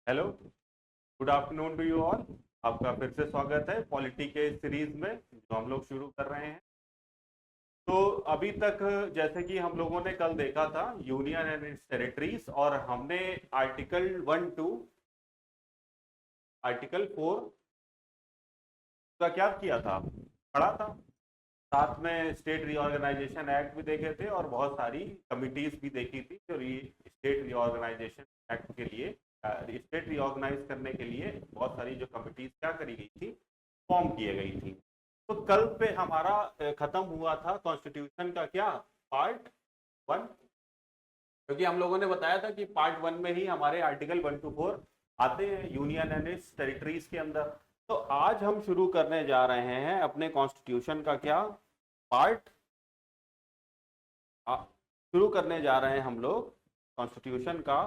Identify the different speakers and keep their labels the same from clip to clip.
Speaker 1: Hello, good afternoon to you all. आपका फिर से स्वागत है पॉलिटी के सीरीज में जो हम लोग शुरू कर रहे हैं। तो अभी तक जैसे कि हम लोगों ने कल देखा था यूनियन एंड इट्स टेरिटरीज, और हमने आर्टिकल 1 2 आर्टिकल 4 का क्या किया था, पढ़ा था। साथ में स्टेट रीऑर्गेनाइजेशन एक्ट भी देखे थे और बहुत सारी कमिटीज भी देखी थी जो स्टेट रीऑर्गेनाइजेशन एक्ट के लिए, स्टेट रीऑर्गेनाइज करने के लिए बहुत सारी जो कमिटीज क्या करी गई थी, फॉर्म किए गई थी। तो कल पे हमारा खत्म हुआ था कॉन्स्टिट्यूशन का क्या, पार्ट 1। क्योंकि हम लोगों ने बताया था कि पार्ट 1 में ही हमारे आर्टिकल 1 to 4 आते हैं यूनियन एंड इट्स टेरिटरीज के अंदर। तो आज हम शुरू करने जा रहे हैं अपने कॉन्स्टिट्यूशन का क्या पार्ट, शुरू करने जा रहे हैं हम लोग कॉन्स्टिट्यूशन का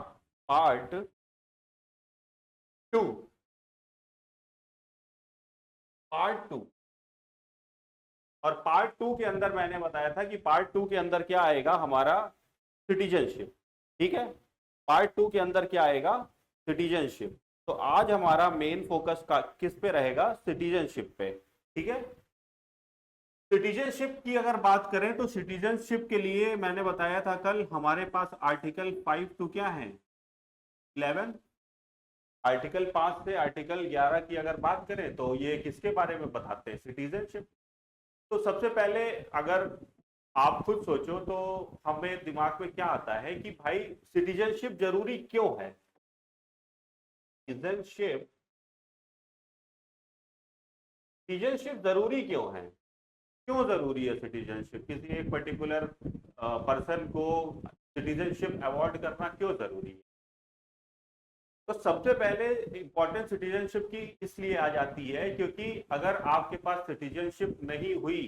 Speaker 1: पार्ट 2। पार्ट 2 और पार्ट 2 के अंदर मैंने बताया था कि पार्ट 2 के अंदर क्या आएगा, हमारा सिटीजनशिप। ठीक है, पार्ट 2 के अंदर क्या आएगा, सिटीजनशिप। तो आज हमारा मेन फोकस का किस पे रहेगा, सिटीजनशिप पे। ठीक है, सिटीजनशिप की अगर बात करें तो सिटीजनशिप के लिए मैंने बताया था कल हमारे पास आर्टिकल 5 to क्या है, 11। आर्टिकल 5 से आर्टिकल 11 की अगर बात करें तो ये किसके बारे में बताते हैं, सिटीजनशिप। तो सबसे पहले अगर आप खुद सोचो तो हमें दिमाग में क्या आता है कि भाई सिटीजनशिप जरूरी क्यों है। सिटीजनशिप सिटीजनशिप जरूरी क्यों है, क्यों जरूरी है सिटीजनशिप, किसी एक पर्टिकुलर पर्सन को सिटीजनशिप अवॉर्ड करना क्यों जरूरी है। तो सबसे पहले इंपॉर्टेंट सिटीजनशिप की इसलिए आ जाती है क्योंकि अगर आपके पास सिटीजनशिप नहीं हुई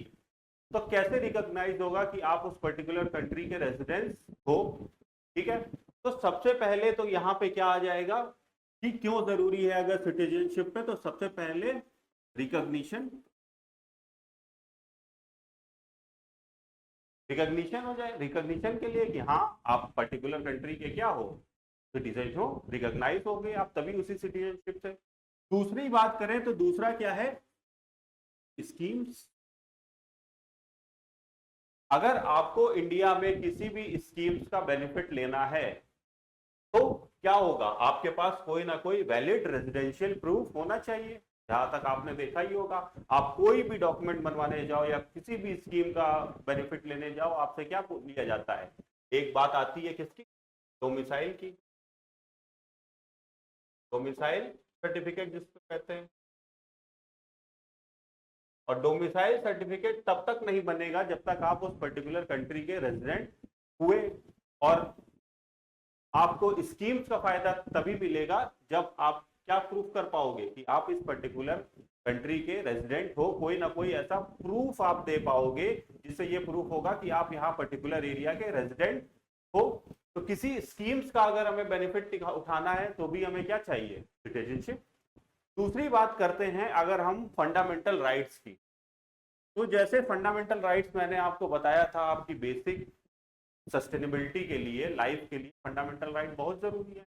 Speaker 1: तो कैसे रिकॉग्नाइज होगा कि आप उस पर्टिकुलर कंट्री के रेजिडेंस हो। ठीक है, तो सबसे पहले तो यहाँ पे क्या आ जाएगा कि क्यों जरूरी है अगर सिटीजनशिप पे, तो सबसे पहले रिकॉग्निशन। रिकॉग्निशन हो जाए, रिकॉग्निशन के लिए कि हाँ आप पर्टिकुलर कंट्री के क्या हो, सिटीजन हो, रिकॉग्नाइज हो गए आप तभी उसी सिटीजनशिप से। दूसरी बात करें तो दूसरा क्या है, स्कीम्स। अगर आपको इंडिया में किसी भी स्कीम्स का बेनिफिट लेना है तो क्या होगा, आपके पास कोई ना कोई वैलिड रेजिडेंशियल प्रूफ होना चाहिए। जहां तक आपने देखा ही होगा, आप कोई भी डॉक्यूमेंट बनवाने जाओ या किसी भी स्कीम का बेनिफिट लेने जाओ, आपसे क्या लिया जाता है, एक बात आती है किसकी, डोमिसाइल की, डोमिसाइल सर्टिफिकेट जिसको कहते हैं। और डोमिसाइल सर्टिफिकेट तब तक नहीं बनेगा जब तक आप उस पर्टिकुलर कंट्री के रेजिडेंट हुए। और आपको स्कीम्स का फायदा तभी मिलेगा जब आप क्या प्रूफ कर पाओगे कि आप इस पर्टिकुलर कंट्री के रेजिडेंट हो, कोई ना कोई ऐसा प्रूफ आप दे पाओगे जिससे ये प्रूफ होगा कि आप यहाँ पर्टिकुलर एरिया के रेजिडेंट हो। तो किसी स्कीम्स का अगर हमें बेनिफिट उठाना है तो भी हमें क्या चाहिए, सिटीजनशिप। दूसरी बात करते हैं अगर हम फंडामेंटल राइट्स की, तो जैसे फंडामेंटल राइट्स मैंने आपको बताया था, आपकी बेसिक सस्टेनेबिलिटी के लिए, लाइफ के लिए फंडामेंटल राइट बहुत जरूरी है।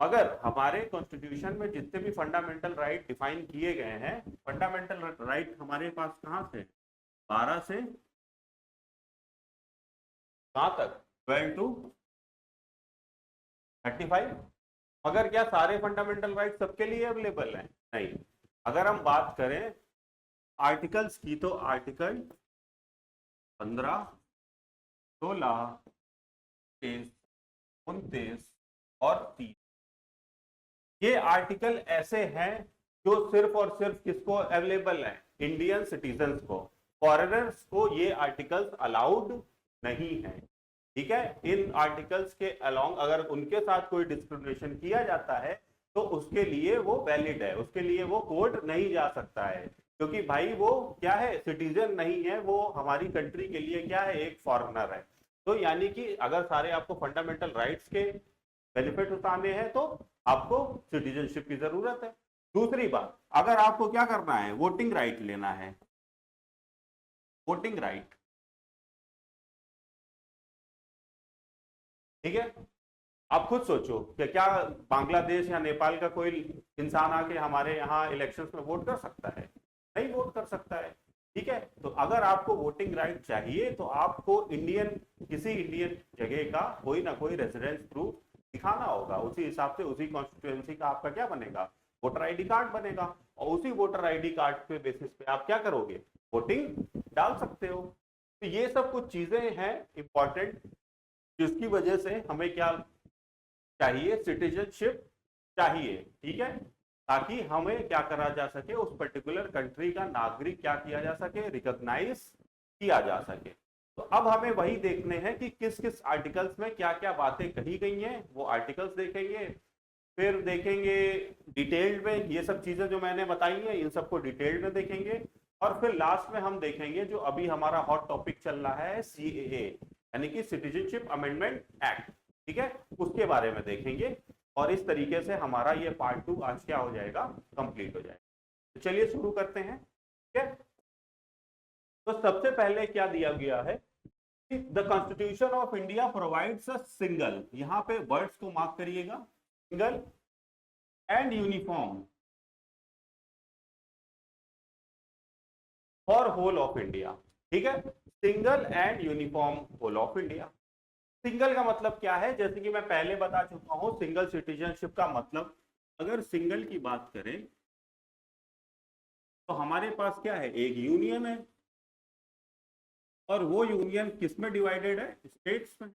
Speaker 1: अगर हमारे कॉन्स्टिट्यूशन में जितने भी फंडामेंटल राइट डिफाइन किए गए हैं, फंडामेंटल राइट हमारे पास कहाँ से, 12 से कहाँ तक, 12 to 35। मगर क्या सारे फंडामेंटल राइट सबके लिए अवेलेबल हैं, नहीं। अगर हम बात करें आर्टिकल्स की तो आर्टिकल 15, 16, 29 और 30, ये आर्टिकल ऐसे हैं जो सिर्फ और सिर्फ किसको अवेलेबल है, इंडियन सिटीजन्स को। फॉरेनर्स को ये आर्टिकल्स अलाउड नहीं है। ठीक है, इन आर्टिकल्स के अलोंग अगर उनके साथ कोई डिस्क्रिमिनेशन किया जाता है तो उसके लिए वो वैलिड है, उसके लिए वो कोर्ट नहीं जा सकता है, क्योंकि भाई वो क्या है, सिटीजन नहीं है, वो हमारी कंट्री के लिए क्या है, एक फॉरेनर है। तो यानी कि अगर सारे आपको फंडामेंटल राइट्स के बेनिफिट उठाने हैं तो आपको सिटीजनशिप की जरूरत है। दूसरी बात, अगर आपको क्या करना है, वोटिंग राइट लेना है, वोटिंग राइट। ठीक है, आप खुद सोचो कि क्या बांग्लादेश या नेपाल का कोई इंसान आके हमारे यहाँ इलेक्शंस में वोट कर सकता है? नहीं वोट कर सकता है। ठीक है, तो अगर आपको वोटिंग राइट चाहिए तो आपको किसी इंडियन जगह का कोई ना कोई रेजिडेंस प्रूफ दिखाना होगा। उसी हिसाब से उसी कॉन्स्टिट्यूएंसी का आपका क्या बनेगा? वोटर आईडी कार्ड बनेगा, और उसी वोटर आईडी कार्ड के बेसिस पे आप क्या करोगे? वोटिंग डाल सकते हो। तो ये सब कुछ चीजें हैं इंपॉर्टेंट, जिसकी वजह से हमें क्या चाहिए? सिटीजनशिप चाहिए। ठीक है, ताकि हमें क्या करा जा सके? उस पर्टिकुलर कंट्री का नागरिक क्या किया जा सके? रिकॉग्नाइज किया जा सके। तो अब हमें वही देखने हैं कि किस किस आर्टिकल्स में क्या क्या बातें कही गई हैं, वो आर्टिकल्स देखेंगे। फिर देखेंगे डिटेल्ड में ये सब चीजें जो मैंने बताई हैं, इन सबको डिटेल्ड में देखेंगे। और फिर लास्ट में हम देखेंगे जो अभी हमारा हॉट टॉपिक चल रहा है, सीएए, यानी कि सिटीजनशिप अमेंडमेंट एक्ट। ठीक है, उसके बारे में देखेंगे। और इस तरीके से हमारा ये पार्ट 2 आज क्या हो जाएगा? कंप्लीट हो जाएगा। तो चलिए शुरू करते हैं। ठीक है, तो सबसे पहले क्या दिया गया है? The constitution of India provides a single, यहां पे वर्ड्स को मार्क करिएगा, single and uniform for whole of India. ठीक है, single and uniform whole of India. Single का मतलब क्या है? जैसे कि मैं पहले बता चुका हूं, सिंगल सिटीजनशिप का मतलब, अगर सिंगल की बात करें तो हमारे पास क्या है? एक यूनियन है, और वो यूनियन किस में डिवाइडेड है? स्टेट्स में।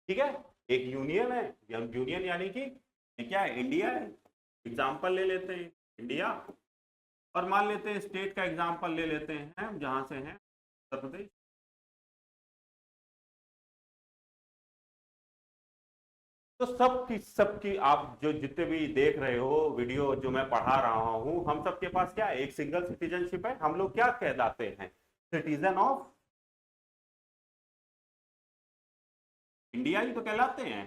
Speaker 1: ठीक है, एक यूनियन है, यूनियन यानी कि ये क्या है? इंडिया है। एग्जाम्पल ले लेते हैं इंडिया, और मान लेते हैं स्टेट का एग्जाम्पल ले लेते हैं, जहां से है उत्तर प्रदेश। तो सबकी आप जो जितने भी देख रहे हो वीडियो जो मैं पढ़ा रहा हूं, हम सबके पास क्या है? एक सिंगल सिटीजनशिप है। हम लोग क्या कहलाते हैं? सिटीजन ऑफ इंडिया ही तो कहलाते हैं।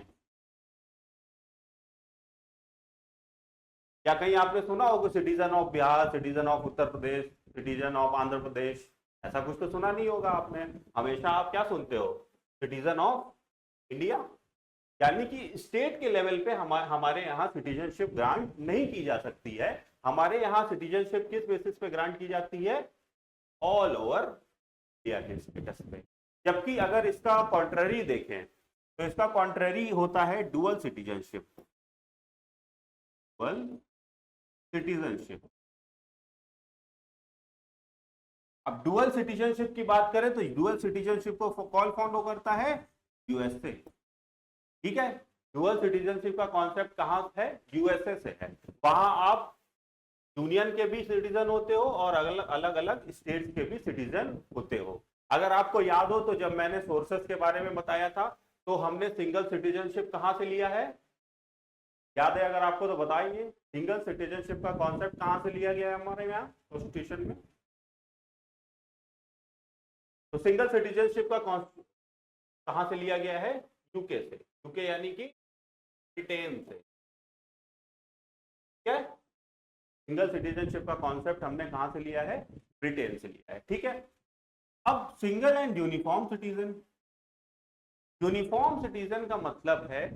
Speaker 1: क्या कहीं आपने सुना होगा citizen of Bihar, citizen of Uttar Pradesh, citizen of Andhra Pradesh? ऐसा कुछ तो सुना नहीं होगा आपने। हमेशा आप क्या सुनते हो? Citizen of India. यानी कि स्टेट के लेवल पे हमारे यहाँ सिटीजनशिप ग्रांट नहीं की जा सकती है। हमारे यहाँ सिटीजनशिप किस बेसिस पे ग्रांट की जाती है? ऑल ओवर इंडिया के स्टेटस पे। जबकि अगर इसका कॉन्ट्ररी देखें तो इसका कॉन्ट्ररी होता है डुअल सिटीजनशिप। Dual citizenship. अब डुअल सिटीजनशिप की बात करें तो डुअल सिटीजनशिप को कौन फॉलो करता है? यूएसए। ठीक है, डुअल सिटीजनशिप का कॉन्सेप्ट कहां है? यूएसए से है। वहां आप यूनियन के भी सिटीजन होते हो और अलग अलग स्टेट्स के भी सिटीजन होते हो। अगर आपको याद हो तो जब मैंने सोर्सेस के बारे में बताया था तो हमने सिंगल सिटीजनशिप कहां से लिया है? याद है अगर आपको तो बताइए, सिंगल सिटीजनशिप का कॉन्सेप्ट कहां से लिया गया है हमारे यहाँ कॉन्स्टिट्यूशन में? तो सिंगल सिटीजनशिप का कहां से लिया गया है? यूके से। यूके यानी कि ब्रिटेन से। ठीक है, सिंगल सिटीजनशिप का कॉन्सेप्ट हमने कहां से लिया है? ब्रिटेन से लिया है। ठीक है, अब single and uniform citizen. Uniform citizen का मतलब है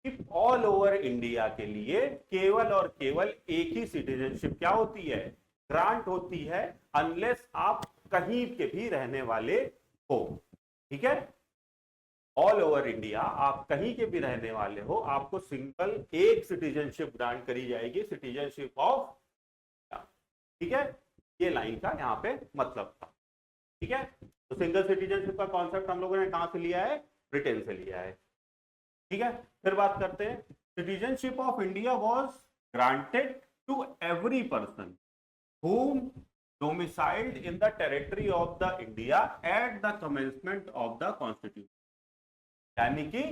Speaker 1: कि ऑल ओवर इंडिया के लिए केवल और केवल एक ही सिटीजनशिप क्या होती है? ग्रांट होती है, अनलेस आप कहीं के भी रहने वाले हो। ठीक है, ऑल ओवर इंडिया आप कहीं के भी रहने वाले हो, आपको सिंगल एक सिटीजनशिप ग्रांट करी जाएगी, सिटीजनशिप ऑफ। ठीक है, ये लाइन का यहां पे मतलब था। ठीक है, तो सिंगल सिटीजनशिप का कॉन्सेप्ट हम लोगों ने कहां से लिया है? ब्रिटेन से लिया है। ठीक है, फिर बात करते हैं, citizenship of India was granted to every person whom domiciled in the territory of the India at the commencement of the constitution। यानी कि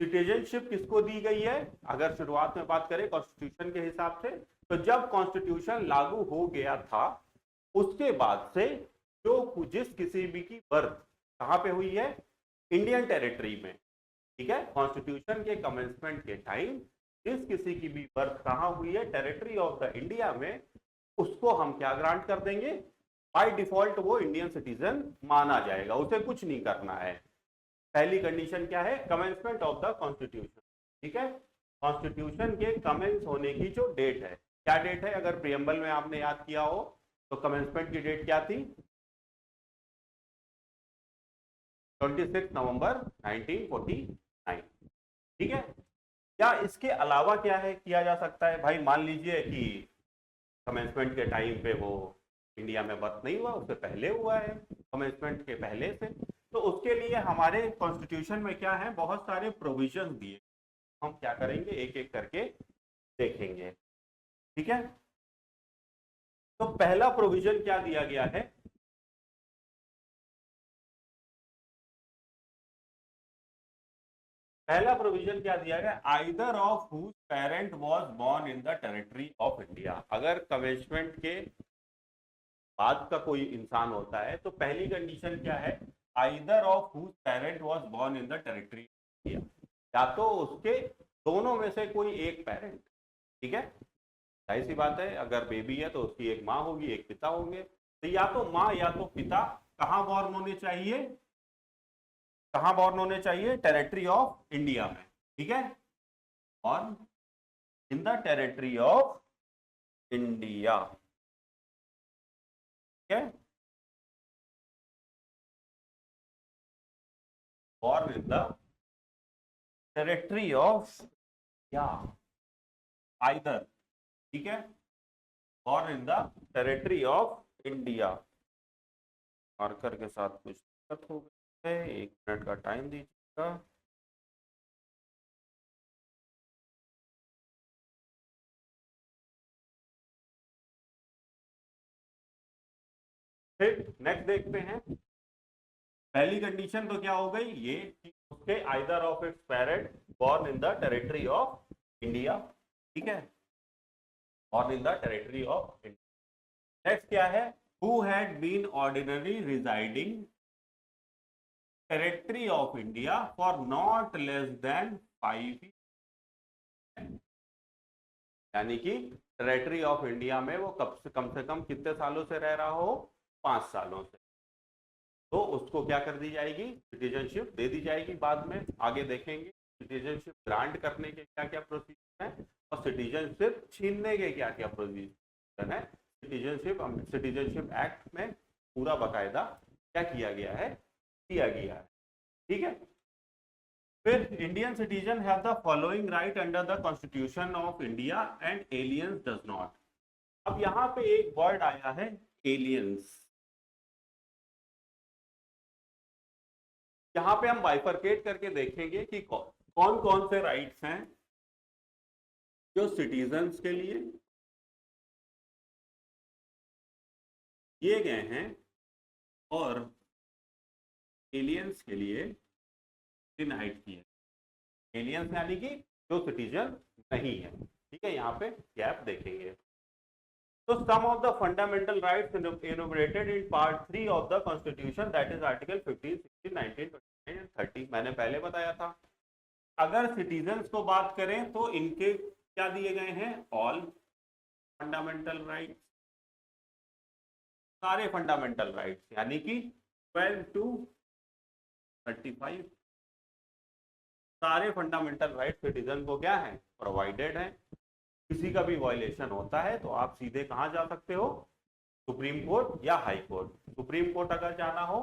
Speaker 1: सिटीजनशिप किसको दी गई है? अगर शुरुआत में बात करें कॉन्स्टिट्यूशन के हिसाब से, तो जब कॉन्स्टिट्यूशन लागू हो गया था उसके बाद से जो जिस किसी भी की बर्थ कहां पे हुई है? इंडियन टेरिटरी में। ठीक है, कॉन्स्टिट्यूशन के कमेंसमेंट के टाइम जिस किसी की भी बर्थ कहां हुई है? टेरिटरी ऑफ द इंडिया में, उसको हम क्या ग्रांट कर देंगे? बाय डिफॉल्ट वो इंडियन सिटीजन माना जाएगा, उसे कुछ नहीं करना है। पहली कंडीशन क्या है, कमेंसमेंट ऑफ द कॉन्स्टिट्यूशन, ठीक है, कॉन्स्टिट्यूशन के कमेंस होने की जो डेट है, क्या डेट है, अगर प्रियम्बल में आपने याद किया हो तो कमेंसमेंट की डेट क्या थी, 26 नवंबर 1949, ठीक है। या इसके अलावा क्या है किया जा सकता है, भाई मान लीजिए कि कमेंसमेंट के टाइम पे वो इंडिया में बर्थ नहीं हुआ, उससे पहले हुआ है, कमेंसमेंट के पहले से, तो उसके लिए हमारे कॉन्स्टिट्यूशन में क्या है, बहुत सारे प्रोविजन दिए, हम क्या करेंगे एक एक करके देखेंगे, ठीक है। तो पहला प्रोविजन क्या दिया गया है, पहला प्रोविजन क्या दिया गया, either of whose parent was born in the territory of India. अगर कमेंसमेंट के बाद का कोई इंसान होता है तो पहली कंडीशन क्या है, either of whose parent was born in the territory of India, या तो उसके दोनों में से कोई एक पेरेंट, ठीक है, जाहिर सी बात है अगर बेबी है तो उसकी एक माँ होगी एक पिता होंगे, तो या तो माँ या तो पिता कहाँ बॉर्न होने चाहिए, कहाँ बॉर्न होने चाहिए, टेरिटरी ऑफ इंडिया में, ठीक है, और इन द टेरिटरी ऑफ इंडिया, ठीक है, born in the territory of या आइदर, ठीक है, born in the territory of India. Marker के साथ कुछ दिक्कत हो गई है, 1 मिनट का टाइम दीजिएगा। फिर नेक्स्ट देखते हैं, पहली कंडीशन तो क्या हो गई ये कि उसके either of its parent born in the territory of India, ठीक है, born in the territory of India. Next क्या है, who had been ordinary residing territory of India for not less than 5 years, यानी कि टेरिटरी ऑफ इंडिया में वो कम से कम कितने सालों से रह रहा हो, 5 सालों से, तो उसको क्या कर दी जाएगी, सिटीजनशिप दे दी जाएगी। बाद में आगे देखेंगे सिटीजनशिप ग्रांट करने के क्या क्या प्रोसीजर है और सिटीजनशिप छीनने के क्या क्या प्रोसीजर है। सिटीजनशिप एक्ट में पूरा बकायदा क्या किया गया है, किया गया है, ठीक है। फिर Indian citizen have the following right under the constitution of India and aliens does not. अब यहाँ पे एक वर्ड आया है एलियंस, यहाँ पे हम बाइफरकेट करके देखेंगे कि कौन कौन से राइट्स हैं जो सिटीजन्स के लिए दिए गए हैं और एलियंस के लिए डिनाइड किए। एलियंस यानी कि जो सिटीजन नहीं है, ठीक है, यहाँ पे गैप देखेंगे। तो some of the fundamental rights enumerated in part 3 of the constitution that is article 15, 16, 19, 29 and 30, मैंने पहले बताया था। अगर सिटीजन्स को बात करें तो इनके क्या दिए गए हैं, ऑल फंडामेंटल राइट्स, सारे फंडामेंटल राइट्स, यानी कि 12 to 35 सारे फंडामेंटल राइट सिटीजन को क्या है, प्रोवाइडेड है। किसी का भी वायलेशन होता है तो आप सीधे कहां जा सकते हो, सुप्रीम कोर्ट या हाई कोर्ट। सुप्रीम कोर्ट अगर जाना हो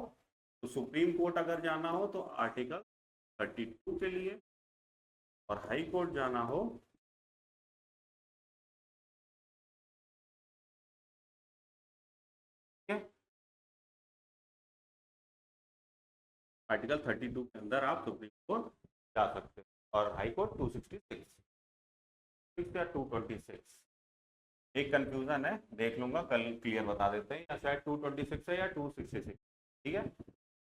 Speaker 1: तो आर्टिकल 32 के लिए, और हाई कोर्ट जाना हो आर्टिकल 32 के अंदर आप सुप्रीम कोर्ट जा सकते हो, और हाई कोर्ट 266 या 226, एक कंफ्यूजन है, देख लूंगा कल क्लियर बता देते हैं, या शायद 226 है या 266, ठीक है,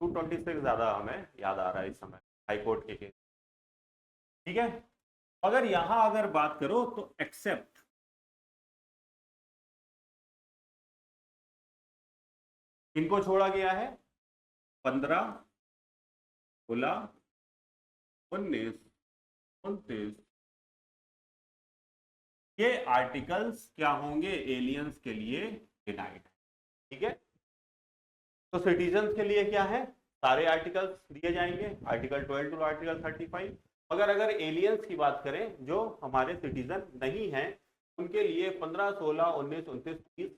Speaker 1: 226 ज्यादा हमें याद आ रहा है इस समय हाई कोर्ट के केस, ठीक है। अगर यहां अगर बात करो तो एक्सेप्ट इनको छोड़ा गया है 15, 16, 19, 29, ये आर्टिकल्स क्या होंगे, एलियंस के लिए डिनाइड, ठीक है। तो सिटीजन्स के लिए क्या है, सारे आर्टिकल्स दिए जाएंगे, आर्टिकल 12 टू आर्टिकल 35। मगर अगर एलियंस की बात करें जो हमारे सिटीजन नहीं हैं, उनके लिए 15, 16, 19, 29, 30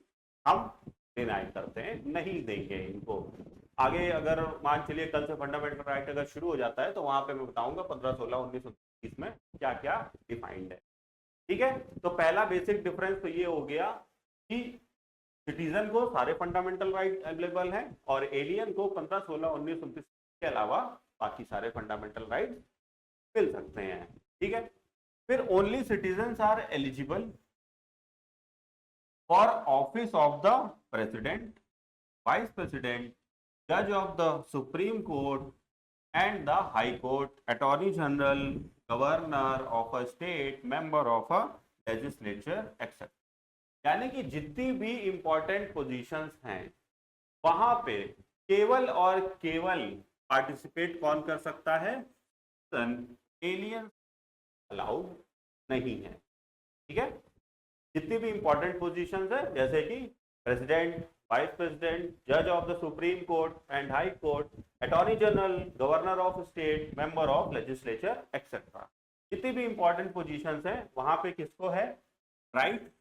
Speaker 1: हम डिनाई करते हैं, नहीं देंगे इनको। आगे अगर मान चलिए कल से फंडामेंटल राइट अगर शुरू हो जाता है तो वहां पे मैं बताऊंगा 15, 16, 19, 29 में क्या क्या डिफाइंड है। ठीक है, तो पहला बेसिक डिफरेंस तो ये हो गया कि सिटीजन को सारे फंडामेंटल राइट अवेलेबल हैं और एलियन को 15, 16, 19, 29 के अलावा बाकी सारे फंडामेंटल राइट मिल सकते हैं। ठीक है, फिर only citizens are eligible for office of the president, vice president, जज of the supreme court and the high court, attorney general, governor of a state, member of a legislature except. यानी कि जितनी भी इंपॉर्टेंट पोजीशंस हैं वहां पे केवल और केवल पार्टिसिपेट कौन कर सकता है? एलियन अलाउड नहीं है। ठीक है, जितनी भी इंपॉर्टेंट पोजीशंस है जैसे कि प्रेसिडेंट, वाइस प्रेसिडेंट, जज of the supreme court and high court, attorney general, governor of state, member of legislature etcetera, जितनी भी इंपॉर्टेंट पोजीशंस हैं वहां पे किसको है राइट?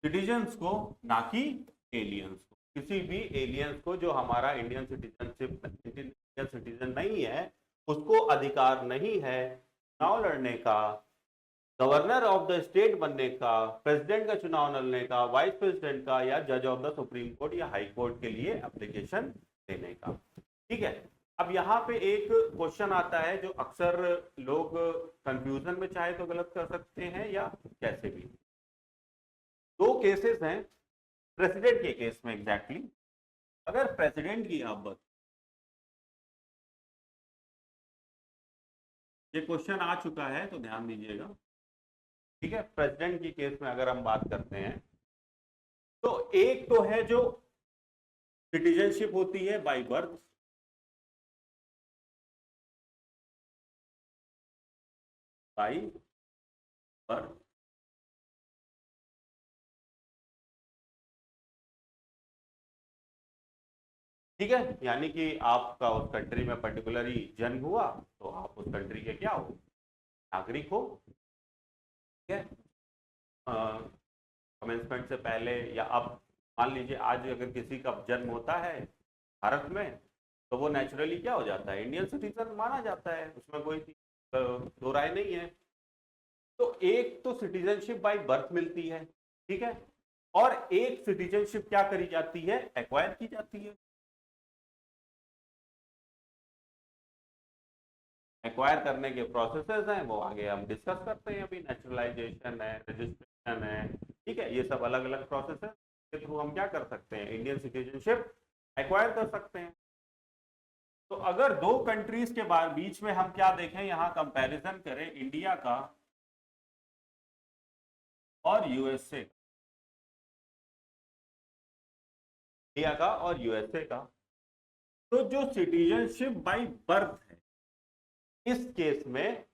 Speaker 1: सिटीजन्स को, ना कि एलियंस को। किसी भी एलियंस को जो हमारा इंडियन सिटीजन नहीं है उसको अधिकार नहीं है चुनाव लड़ने का, गवर्नर ऑफ द स्टेट बनने का, प्रेसिडेंट का चुनाव लड़ने का, वाइस प्रेसिडेंट का या जज ऑफ द सुप्रीम कोर्ट या हाई कोर्ट के लिए एप्लीकेशन देने का। ठीक है, अब यहाँ पे एक क्वेश्चन आता है जो अक्सर लोग कंफ्यूजन में चाहे तो गलत कर सकते हैं या कैसे भी। दो केसेस हैं प्रेसिडेंट के केस में एग्जैक्टली। अगर प्रेसिडेंट की आप बात, ये क्वेश्चन आ चुका है तो ध्यान दीजिएगा। ठीक है, प्रेसिडेंट की केस में अगर हम बात करते हैं तो एक तो है जो सिटीजनशिप होती है बाय बर्थ, बाय बर्थ। ठीक है, यानी कि आपका उस कंट्री में पर्टिकुलरली जन्म हुआ तो आप उस कंट्री के क्या हो? नागरिक हो। ठीक है, कमेंसमेंट से पहले या अब मान लीजिए आज अगर किसी का जन्म होता है भारत में तो वो नेचुरली क्या हो जाता है? इंडियन सिटीजन माना जाता है, उसमें कोई दो राय नहीं है। तो एक तो सिटीजनशिप बाय बर्थ मिलती है, ठीक है, और एक सिटीजनशिप क्या करी जाती है? एक्वायर की जाती है। एक्वायर करने के प्रोसेसेस हैं वो आगे हम डिस्कस करते हैं, अभी नेचुरलाइजेशन है, रजिस्ट्रेशन है। ठीक है, ये सब अलग अलग प्रोसेस के थ्रू हम क्या कर सकते हैं? इंडियन सिटीजनशिप एक्वायर कर सकते हैं। तो अगर दो कंट्रीज के बीच में हम क्या देखें, यहां कंपैरिजन करें इंडिया का और यूएसए, इंडिया का और यूएसए का, तो जो सिटीजनशिप बाय बर्थ है इस केस में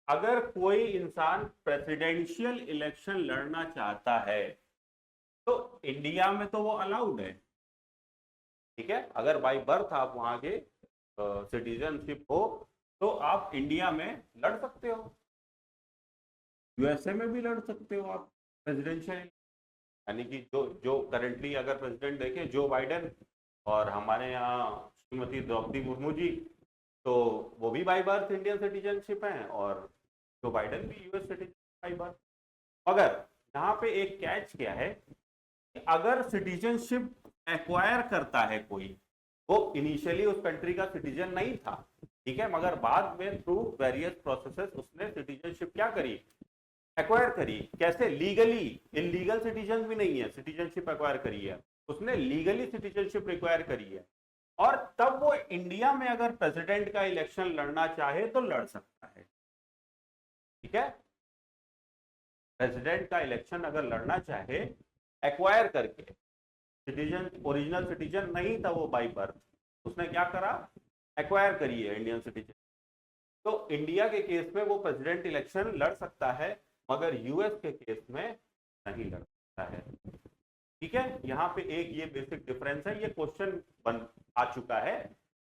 Speaker 1: अगर कोई इंसान प्रेसिडेंशियल इलेक्शन लड़ना चाहता है तो इंडिया में तो वो अलाउड है। ठीक है, अगर बाय बर्थ आप वहां के सिटीजनशिप हो तो आप इंडिया में लड़ सकते हो, यूएसए में भी लड़ सकते हो आप प्रेसिडेंशियल। यानी कि जो जो करंटली अगर प्रेसिडेंट देखें जो बाइडेन, और हमारे यहाँ श्रीमती द्रौपदी मुर्मू जी, तो वो भी बाय बर्थ इंडियन सिटीजनशिप हैं और जो बाइडेन भी यूएस सिटीजन बाय बर्थ। मगर यहाँ पे एक कैच क्या है कि अगर सिटीजनशिप एक्वायर करता है कोई, वो इनिशियली उस कंट्री का सिटीजन नहीं था, ठीक है, मगर बाद में थ्रू वेरियस प्रोसेसेस उसने सिटीजनशिप क्या करी? एक्वायर करी। कैसे? लीगली, इलीगल सिटीजन भी नहीं है, सिटीजनशिप एक्वायर करी है उसने, लीगली सिटीजनशिप रिक्वायर करी है। और तब वो इंडिया में अगर प्रेसिडेंट का इलेक्शन लड़ना चाहे तो लड़ सकता है। ठीक है, प्रेसिडेंट का इलेक्शन अगर लड़ना चाहे एक्वायर करके, सिटीजन ओरिजिनल सिटीजन नहीं था वो बाय बर्थ, उसने क्या करा? एक्वायर करी है इंडियन सिटीजन। तो इंडिया के केस में वो प्रेसिडेंट इलेक्शन लड़ सकता है मगर यूएस के केस में नहीं लड़ सकता है। ठीक है, यहाँ पे एक ये बेसिक डिफरेंस है। ये क्वेश्चन बन आ चुका है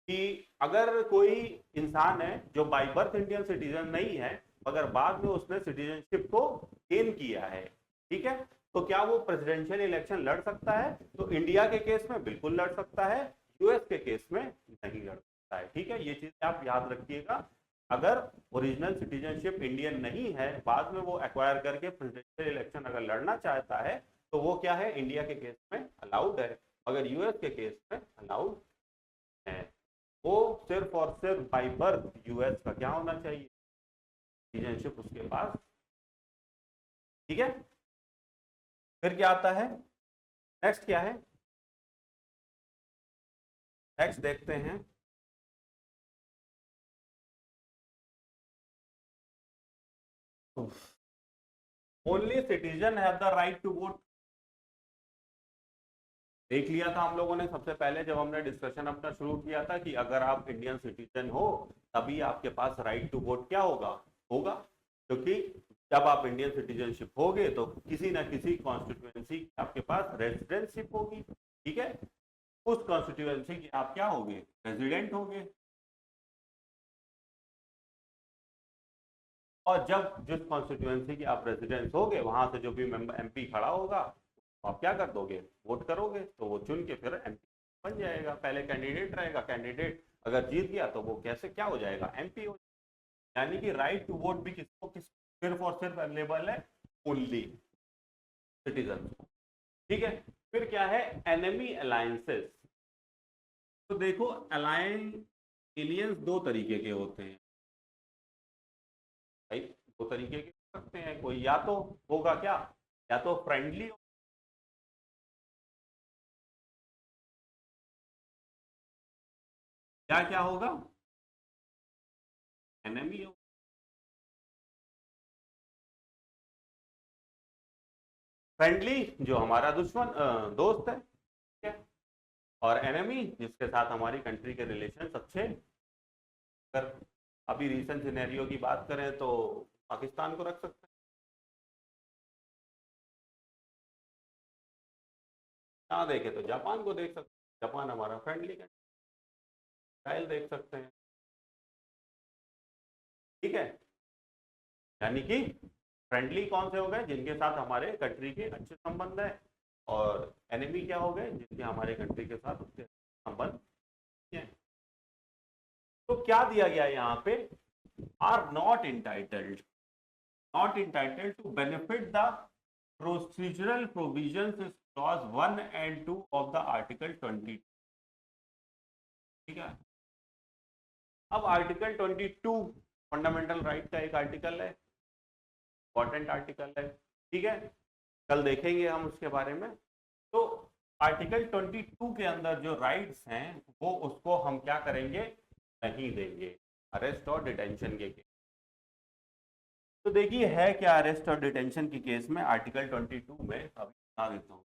Speaker 1: कि अगर कोई इंसान है जो बाय बर्थ इंडियन सिटीजन नहीं है मगर बाद में उसने सिटीजनशिप को गेन किया है, ठीक है, तो क्या वो प्रेसिडेंशियल इलेक्शन लड़ सकता है? तो इंडिया के केस में बिल्कुल लड़ सकता है, यूएस के केस में नहीं लड़ सकता है। ठीक है, ये चीज आप याद रखिएगा। अगर ओरिजिनल सिटीजनशिप इंडियन नहीं है, बाद में वो एक्वायर करके प्रेसिडेंशियल इलेक्शन अगर लड़ना चाहता है तो वो क्या है, इंडिया के केस में अलाउड है, मगर यूएस के केस में अलाउड है। वो सिर्फ और सिर्फ बाई बर्थ यूएस का क्या होना चाहिए, सिटीजनशिप उसके पास। ठीक है, फिर क्या आता है, नेक्स्ट क्या है, नेक्स्ट देखते हैं। Only citizen have the right to vote. देख लिया था हम लोगों ने सबसे पहले जब हमने डिस्कशन अपना शुरू किया था कि अगर आप इंडियन सिटीजन हो तभी आपके पास राइट टू वोट क्या होगा, होगा, क्योंकि जब आप इंडियन सिटीजनशिप होगे तो किसी ना किसी कॉन्स्टिट्यूएंसी की आपके पास रेजिडेंटशिप होगी। ठीक है, उस कॉन्स्टिट्यूएंसी की आप क्या होगे, रेजिडेंट होगे। और जब जिस कॉन्स्टिट्यूएंसी की आप रेजिडेंस होगे वहां से जो भी मेंबर एमपी खड़ा होगा तो आप क्या कर दोगे, वोट करोगे, तो वो चुन के फिर एमपी बन जाएगा। पहले कैंडिडेट रहेगा, कैंडिडेट अगर जीत गया तो वो कैसे क्या हो जाएगा, एमपी हो। यानी कि राइट टू वोट भी किसको किस सिर्फ और सिर्फ अवेलेबल है ओनली सिटीजन। ठीक है, फिर क्या है, एनिमी अलायंसेस। तो देखो एलियंस दो तरीके के होते हैं भाई, दो तरीके के हो सकते हैं। कोई या तो होगा क्या, या तो फ्रेंडली, क्या क्या होगा, एनिमी हो। फ्रेंडली जो हमारा दुश्मन दोस्त है, ठीक है, और एनिमी जिसके साथ हमारी कंट्री के रिलेशन अच्छे। अगर अभी रिसेंट सिनेरियो की बात करें तो पाकिस्तान को रख सकते हैं, ना देखे तो जापान को देख सकते हैं, जापान हमारा फ्रेंडली कंट्री, इसराइल देख सकते हैं। ठीक है, यानी कि फ्रेंडली कौन से हो गए, जिनके साथ हमारे कंट्री के अच्छे संबंध है, और एनिमी क्या हो गए, जिनके हमारे कंट्री के साथ उतने संबंध नहीं है। तो क्या दिया गया यहाँ पे, are not entitled to benefit the procedural provisions clause 1 and 2 of the article 20। ठीक है, अब आर्टिकल 22 फंडामेंटल राइट का एक आर्टिकल है, इंपॉर्टेंट आर्टिकल है। ठीक है, कल देखेंगे हम उसके बारे में। तो आर्टिकल 22 के अंदर जो राइट्स हैं वो उसको हम क्या करेंगे, नहीं देंगे अरेस्ट और डिटेंशन के केस। तो देखिए है क्या अरेस्ट और डिटेंशन के केस में आर्टिकल 22 में, अभी बता देता हूँ।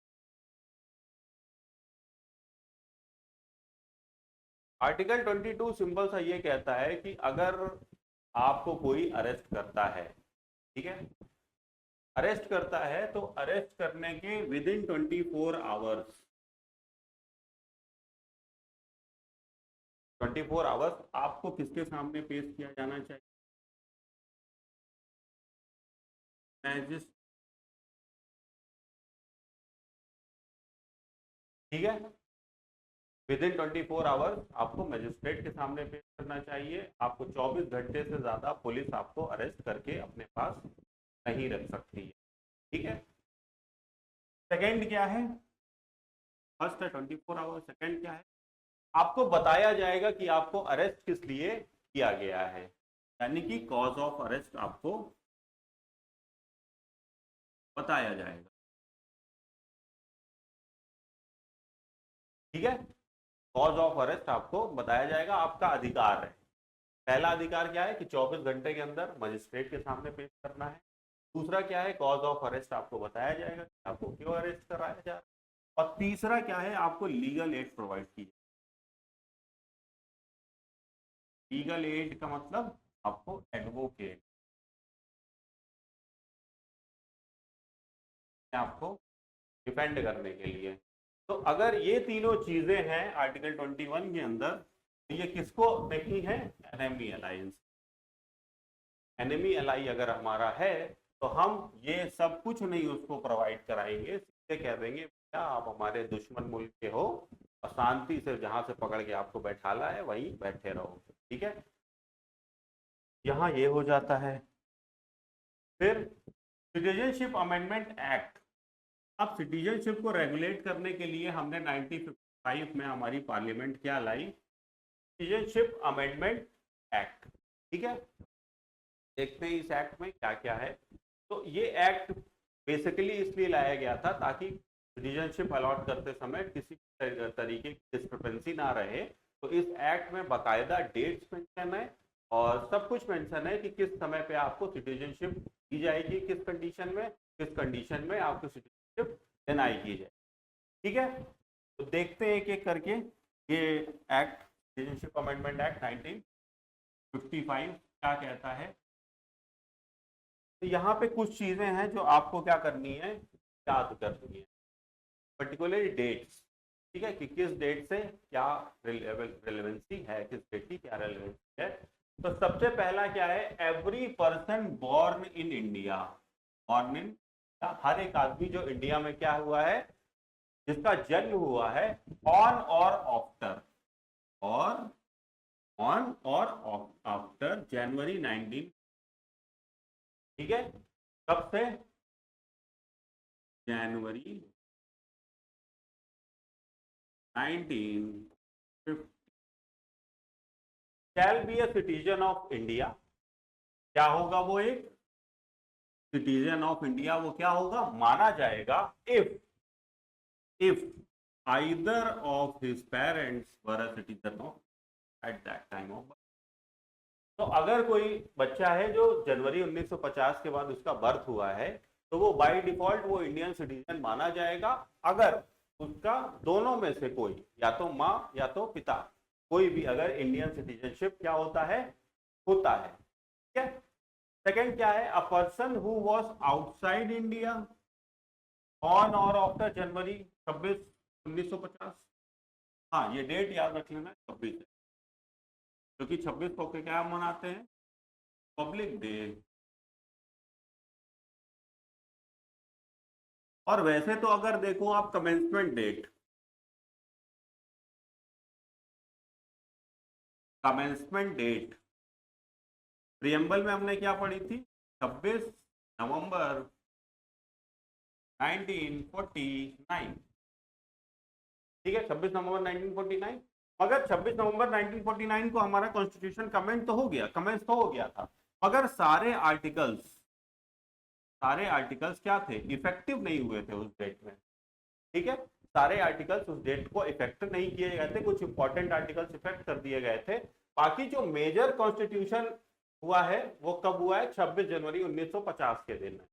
Speaker 1: आर्टिकल 22 सिंपल सा ये कहता है कि अगर आपको कोई अरेस्ट करता है, ठीक है, अरेस्ट करता है तो अरेस्ट करने के विद इन 24 आवर्स, 24 आवर्स आपको किसके सामने पेश किया जाना चाहिए, मैजिस्ट्रेट। ठीक है, विद इन 24 आवर्स आपको मजिस्ट्रेट के सामने पेश करना चाहिए। आपको 24 घंटे से ज्यादा पुलिस आपको अरेस्ट करके अपने पास नहीं रख सकती है। ठीक है, सेकंड क्या है, फर्स्ट है 24 आवर्स, सेकंड क्या है, आपको बताया जाएगा कि आपको अरेस्ट किस लिए किया गया है, यानी कि कॉज ऑफ अरेस्ट आपको बताया जाएगा। ठीक है, कॉज ऑफ अरेस्ट आपको बताया जाएगा, आपका अधिकार है। पहला अधिकार क्या है कि 24 घंटे के अंदर मजिस्ट्रेट के सामने पेश करना है। दूसरा क्या है, कॉज ऑफ अरेस्ट आपको बताया जाएगा कि आपको क्यों अरेस्ट कराया जा रहा है। और तीसरा क्या है, आपको लीगल एड प्रोवाइड की। लीगल एड का मतलब आपको एडवोकेट आपको डिफेंड करने के लिए। तो अगर ये तीनों चीजें हैं आर्टिकल 21 के अंदर, तो ये किसको नहीं है? Enemy alliance. एनिमी अलाई अगर हमारा है तो हम ये सब कुछ नहीं उसको प्रोवाइड कराएंगे, सीधे कह देंगे भैया आप हमारे दुश्मन मुल्क के हो और शांति से जहां से पकड़ के आपको बैठाला है वहीं बैठे रहो। ठीक है, यहां ये हो जाता है। फिर सिटीजनशिप अमेंडमेंट एक्ट। अब सिटीजनशिप को रेगुलेट करने के लिए हमने 1955 में हमारी पार्लियामेंट क्या लाई? Citizenship amendment act. ठीक है, देखते हैं इस एक्ट में क्या क्या है। तो ये एक्ट बेसिकली इसलिए लाया गया था ताकि सिटीजनशिप अलॉट करते समय किसी तरीके की डिस्क्रिपेंसी ना रहे। तो इस एक्ट में बाकायदा डेट्स मेंशन है और सब कुछ मेंशन है कि किस समय पे आपको सिटीजनशिप दी जाएगी, किस कंडीशन में आपको सिटीजनशिप डिनाई की जाए। ठीक है, तो देखते हैं एक एक करके ये एक्ट, सिटीजनशिप अमेंडमेंट एक्ट 1955 क्या कहता है। तो यहाँ पे कुछ चीजें हैं जो आपको क्या करनी है, याद करनी है, पर्टिकुलरली डेट्स। ठीक है, कि किस डेट से क्या रिलेवेंसी है, किस डेट की क्या रिलेवेंसी है। तो सबसे पहला क्या है? Every person born in India. Born in, हर एक आदमी जो इंडिया में क्या हुआ है, जिसका जन्म हुआ है ऑन और आफ्टर, और ऑन और आफ्टर जनवरी 19। ठीक है, कब से? जनवरी 1950 शैल be a citizen of India. क्या होगा वो? एक सिटीजन ऑफ इंडिया वो क्या होगा? माना जाएगा if either of his parents were a citizen of at that time of. तो अगर कोई बच्चा है जो जनवरी 1950 के बाद उसका बर्थ हुआ है तो वो बाय डिफॉल्ट वो इंडियन सिटीजन माना जाएगा, अगर उसका दोनों में से कोई, या तो माँ या तो पिता, कोई भी अगर इंडियन सिटीजनशिप क्या होता है, होता है। ठीक है, सेकंड क्या है? A person who was outside India on और आफ्टर जनवरी 26 1950। हाँ, ये डेट याद रख लेना, 26 है, क्योंकि 26 को क्या मनाते हैं? Public day. और वैसे तो अगर देखो आप कमेंसमेंट डेट, प्रियम्बल में हमने क्या पढ़ी थी? 26 नवंबर 1949। ठीक है, 26 नवंबर 1949। मगर 26 नवंबर 1949 को हमारा कॉन्स्टिट्यूशन कमेंट तो हो गया, कमेंस तो हो गया था, मगर सारे आर्टिकल्स क्या थे? इफेक्टिव नहीं हुए थे उस डेट में। ठीक है, सारे आर्टिकल्स उस डेट को इफेक्ट नहीं किए गए थे, कुछ इंपॉर्टेंट आर्टिकल्स इफेक्ट कर दिए गए थे। बाकी जो मेजर कॉन्स्टिट्यूशन हुआ है वो कब हुआ है? 26 जनवरी 1950 के दिन में।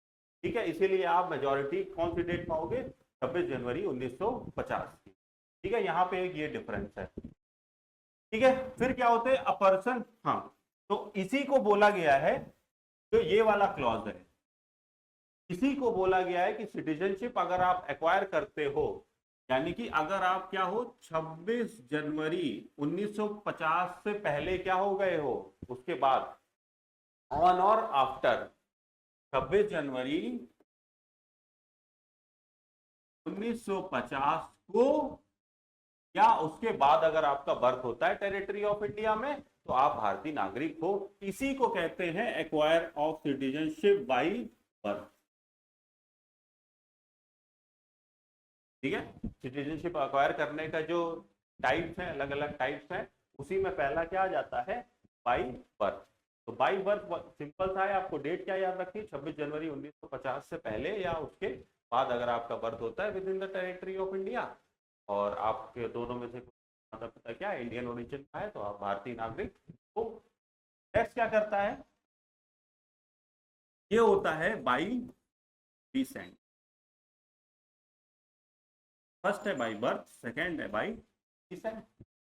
Speaker 1: ठीक है, इसीलिए आप मेजोरिटी कौन सी डेट पाओगे? 26 जनवरी 1950 की। ठीक है, यहाँ पे एक ये डिफरेंस है। ठीक है, फिर क्या होते हैं? अ पर्सन, हाँ, तो इसी को बोला गया है, जो ये वाला क्लॉज है, इसी को बोला गया है कि सिटीजनशिप अगर आप एक्वायर करते हो, यानी कि अगर आप क्या हो, 26 जनवरी 1950 से पहले क्या हो गए हो, उसके बाद ऑन और आफ्टर 26 जनवरी 1950 को या उसके बाद अगर आपका बर्थ होता है टेरिटरी ऑफ इंडिया में, तो आप भारतीय नागरिक हो। इसी को कहते हैं acquire of citizenship by birth. ठीक है, सिटीजनशिप अक्वायर करने का जो टाइप्स है, अलग अलग टाइप्स हैं, उसी में पहला क्या आ जाता है? By birth. तो बाई बर्थ सिंपल सा है, आपको डेट क्या याद रखनी है? 26 जनवरी 1950 से पहले या उसके बाद अगर आपका बर्थ होता है with in the territory of India, और आपके दोनों में से माता पिता क्या इंडियन ओरिजिन का है, तो आप भारतीय नागरिक हो। नेक्स्ट क्या करता है? ये होता है बाई डिसेंट। फर्स्ट है बाई बर्थ, सेकेंड है बाई डिसेंट।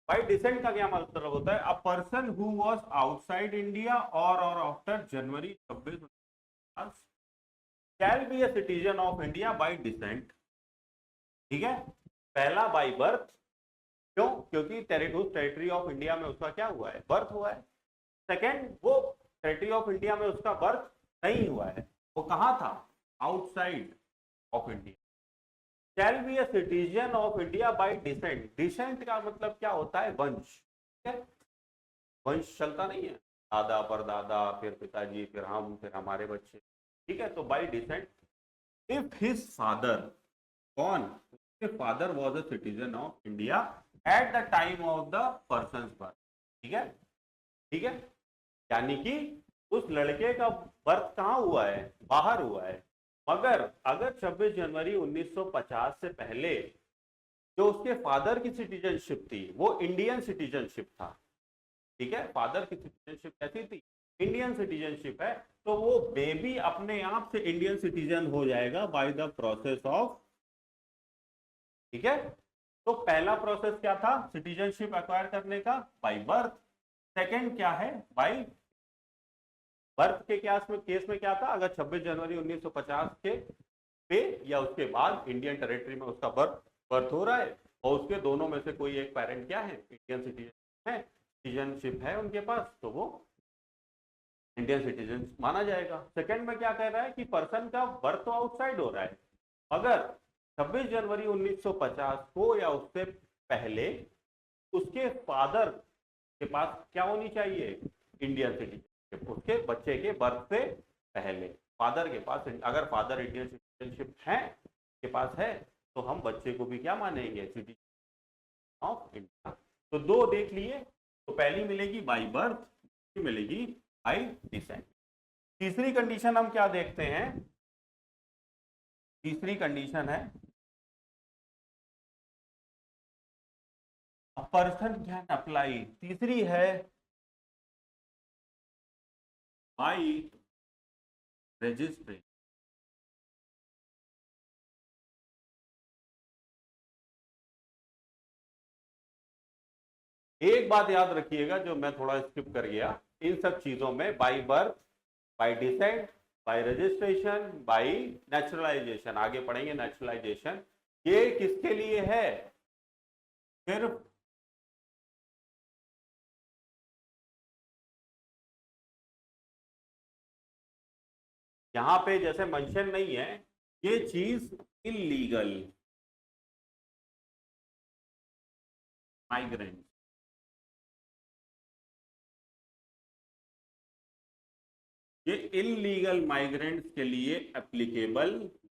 Speaker 1: बाई डिसेंट का क्या मतलब होता है? A person who was outside India और after January 26 shall be a citizen of India by descent ठीक है, पहला बाई बर्थ, क्यों? क्योंकि टेरिटरी ऑफ इंडिया में उसका क्या हुआ है, बर्थ हुआ है। सेकेंड, वो टेरिटरी ऑफ इंडिया में उसका बर्थ नहीं हुआ है, वो कहाँ था, outside of India. Shall be a citizen of India by descent. Descent का मतलब क्या होता है, वंश। ठीक है, वंश चलता नहीं है, दादा परदादा, फिर पिताजी, फिर हम, फिर हमारे बच्चे। ठीक है, तो bye decent, if his father, कौन, उसके father was a citizen of India at the time of the person birth. ठीक है, ठीक है, यानी कि उस लड़के का बर्थ कहाँ हुआ है, बाहर हुआ है, मगर अगर 26 जनवरी 1950 से पहले जो उसके फादर की सिटीजनशिप थी वो इंडियन सिटीजनशिप था। ठीक है, फादर की सिटीजनशिप कैसी थी, इंडियन सिटीजनशिप है, तो वो बेबी अपने आप से इंडियन सिटीजन हो जाएगा बाय द प्रोसेस ऑफ। ठीक है, तो पहला प्रोसेस क्या था सिटीजनशिप एक्वायर करने का, बाय बर्थ। सेकंड क्या है, बाय बर्थ के केस में क्या था, अगर 26 जनवरी 1950 के पे या उसके बाद इंडियन टेरिटरी में उसका बर्थ हो रहा है और उसके दोनों में से कोई एक पेरेंट क्या है, इंडियन सिटीजन है, सिटीजनशिप है उनके पास, तो वो इंडियन सिटीजन माना जाएगा। सेकंड में क्या कह रहा है कि पर्सन का बर्थ तो आउटसाइड हो रहा है, अगर 26 जनवरी 1950 को या उससे पहले उसके फादर के पास क्या होनी चाहिए, इंडियन सिटीजनशिप, उसके बच्चे के बर्थ से पहले फादर के पास, अगर फादर इंडियन सिटीजनशिप है के पास है तो हम बच्चे को भी क्या मानेंगे, सिटीजन ऑफ इंडिया। तो दो देख लिए, तो पहली मिलेगी बाई बर्थ, दूसरी मिलेगी बाई डिसेंट। तीसरी कंडीशन हम क्या देखते हैं, तीसरी कंडीशन है a person can apply, तीसरी है बाई रजिस्ट्रेशन। एक बात याद रखिएगा जो मैं थोड़ा स्किप कर गया, इन सब चीजों में by birth, by descent, by registration, by naturalization, आगे पढ़ेंगे नेचुरलाइजेशन, ये किसके लिए है, सिर्फ यहां पे जैसे मेंशन नहीं है, ये चीज इलीगल माइग्रेंट, ये इलीगल माइग्रेंट्स के लिए एप्लीकेबल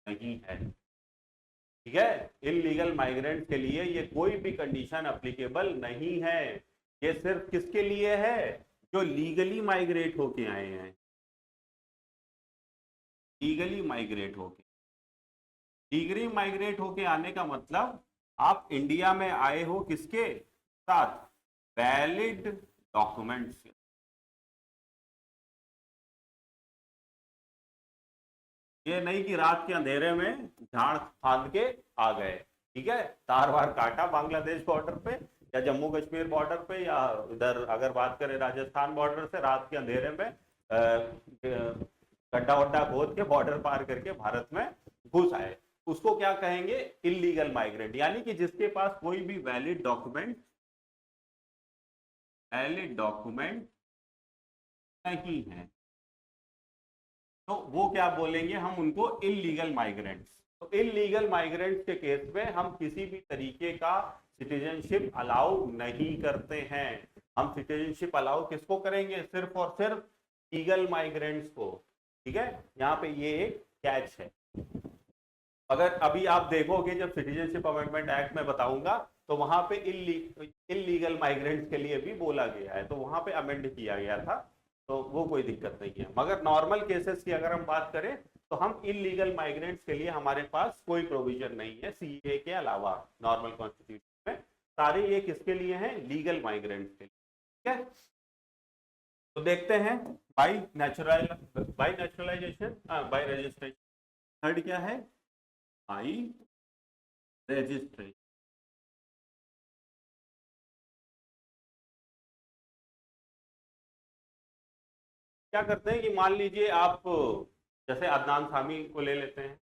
Speaker 1: नहीं है। ठीक है, इलीगल माइग्रेंट्स के लिए ये कोई भी कंडीशन एप्लीकेबल नहीं है, ये सिर्फ किसके लिए है, जो लीगली माइग्रेट होके आए हैं, लीगली माइग्रेट होके, लीगली माइग्रेट होके आने का मतलब आप इंडिया में आए हो किसके साथ, वैलिड डॉक्यूमेंट्स। ये नहीं कि रात के अंधेरे में झाड़ फांद के आ गए। ठीक है, तार वार काटा बांग्लादेश बॉर्डर पे या जम्मू कश्मीर बॉर्डर पे या इधर अगर बात करें राजस्थान बॉर्डर से, रात के अंधेरे में गड्ढा वड्ढा खोद के बॉर्डर पार करके भारत में घुस आए, उसको क्या कहेंगे, इलीगल माइग्रेंट, यानी कि जिसके पास कोई भी वैलिड डॉक्यूमेंट नहीं है, तो वो क्या बोलेंगे, हम उनको इलीगल माइग्रेंट्स। तो इलीगल माइग्रेंट्स के केस में हम किसी भी तरीके का सिटीजनशिप अलाउ नहीं करते हैं। हम सिटीजनशिप अलाउ किसको करेंगे, सिर्फ और सिर्फ लीगल माइग्रेंट्स को। ठीक है, यहाँ पे ये एक कैच है। अगर अभी आप देखोगे जब सिटीजनशिप अमेंडमेंट एक्ट में बताऊंगा तो वहां पे इलीगल माइग्रेंट्स के लिए भी बोला गया है, तो वहां पे अमेंड किया गया था, तो वो कोई दिक्कत नहीं है। मगर नॉर्मल केसेस की अगर हम बात करें तो हम इलीगल माइग्रेंट्स के लिए हमारे पास कोई प्रोविजन नहीं है सीए के अलावा, नॉर्मल कॉन्स्टिट्यूशन में सारे ये किसके लिए हैं, लीगल माइग्रेंट्स के लिए। ठीक है, तो देखते हैं by naturalisation, by registration. Third क्या है, बाई रजिस्ट्रेशन। क्या करते हैं कि मान लीजिए आप जैसे अदनान सामी को ले लेते हैं,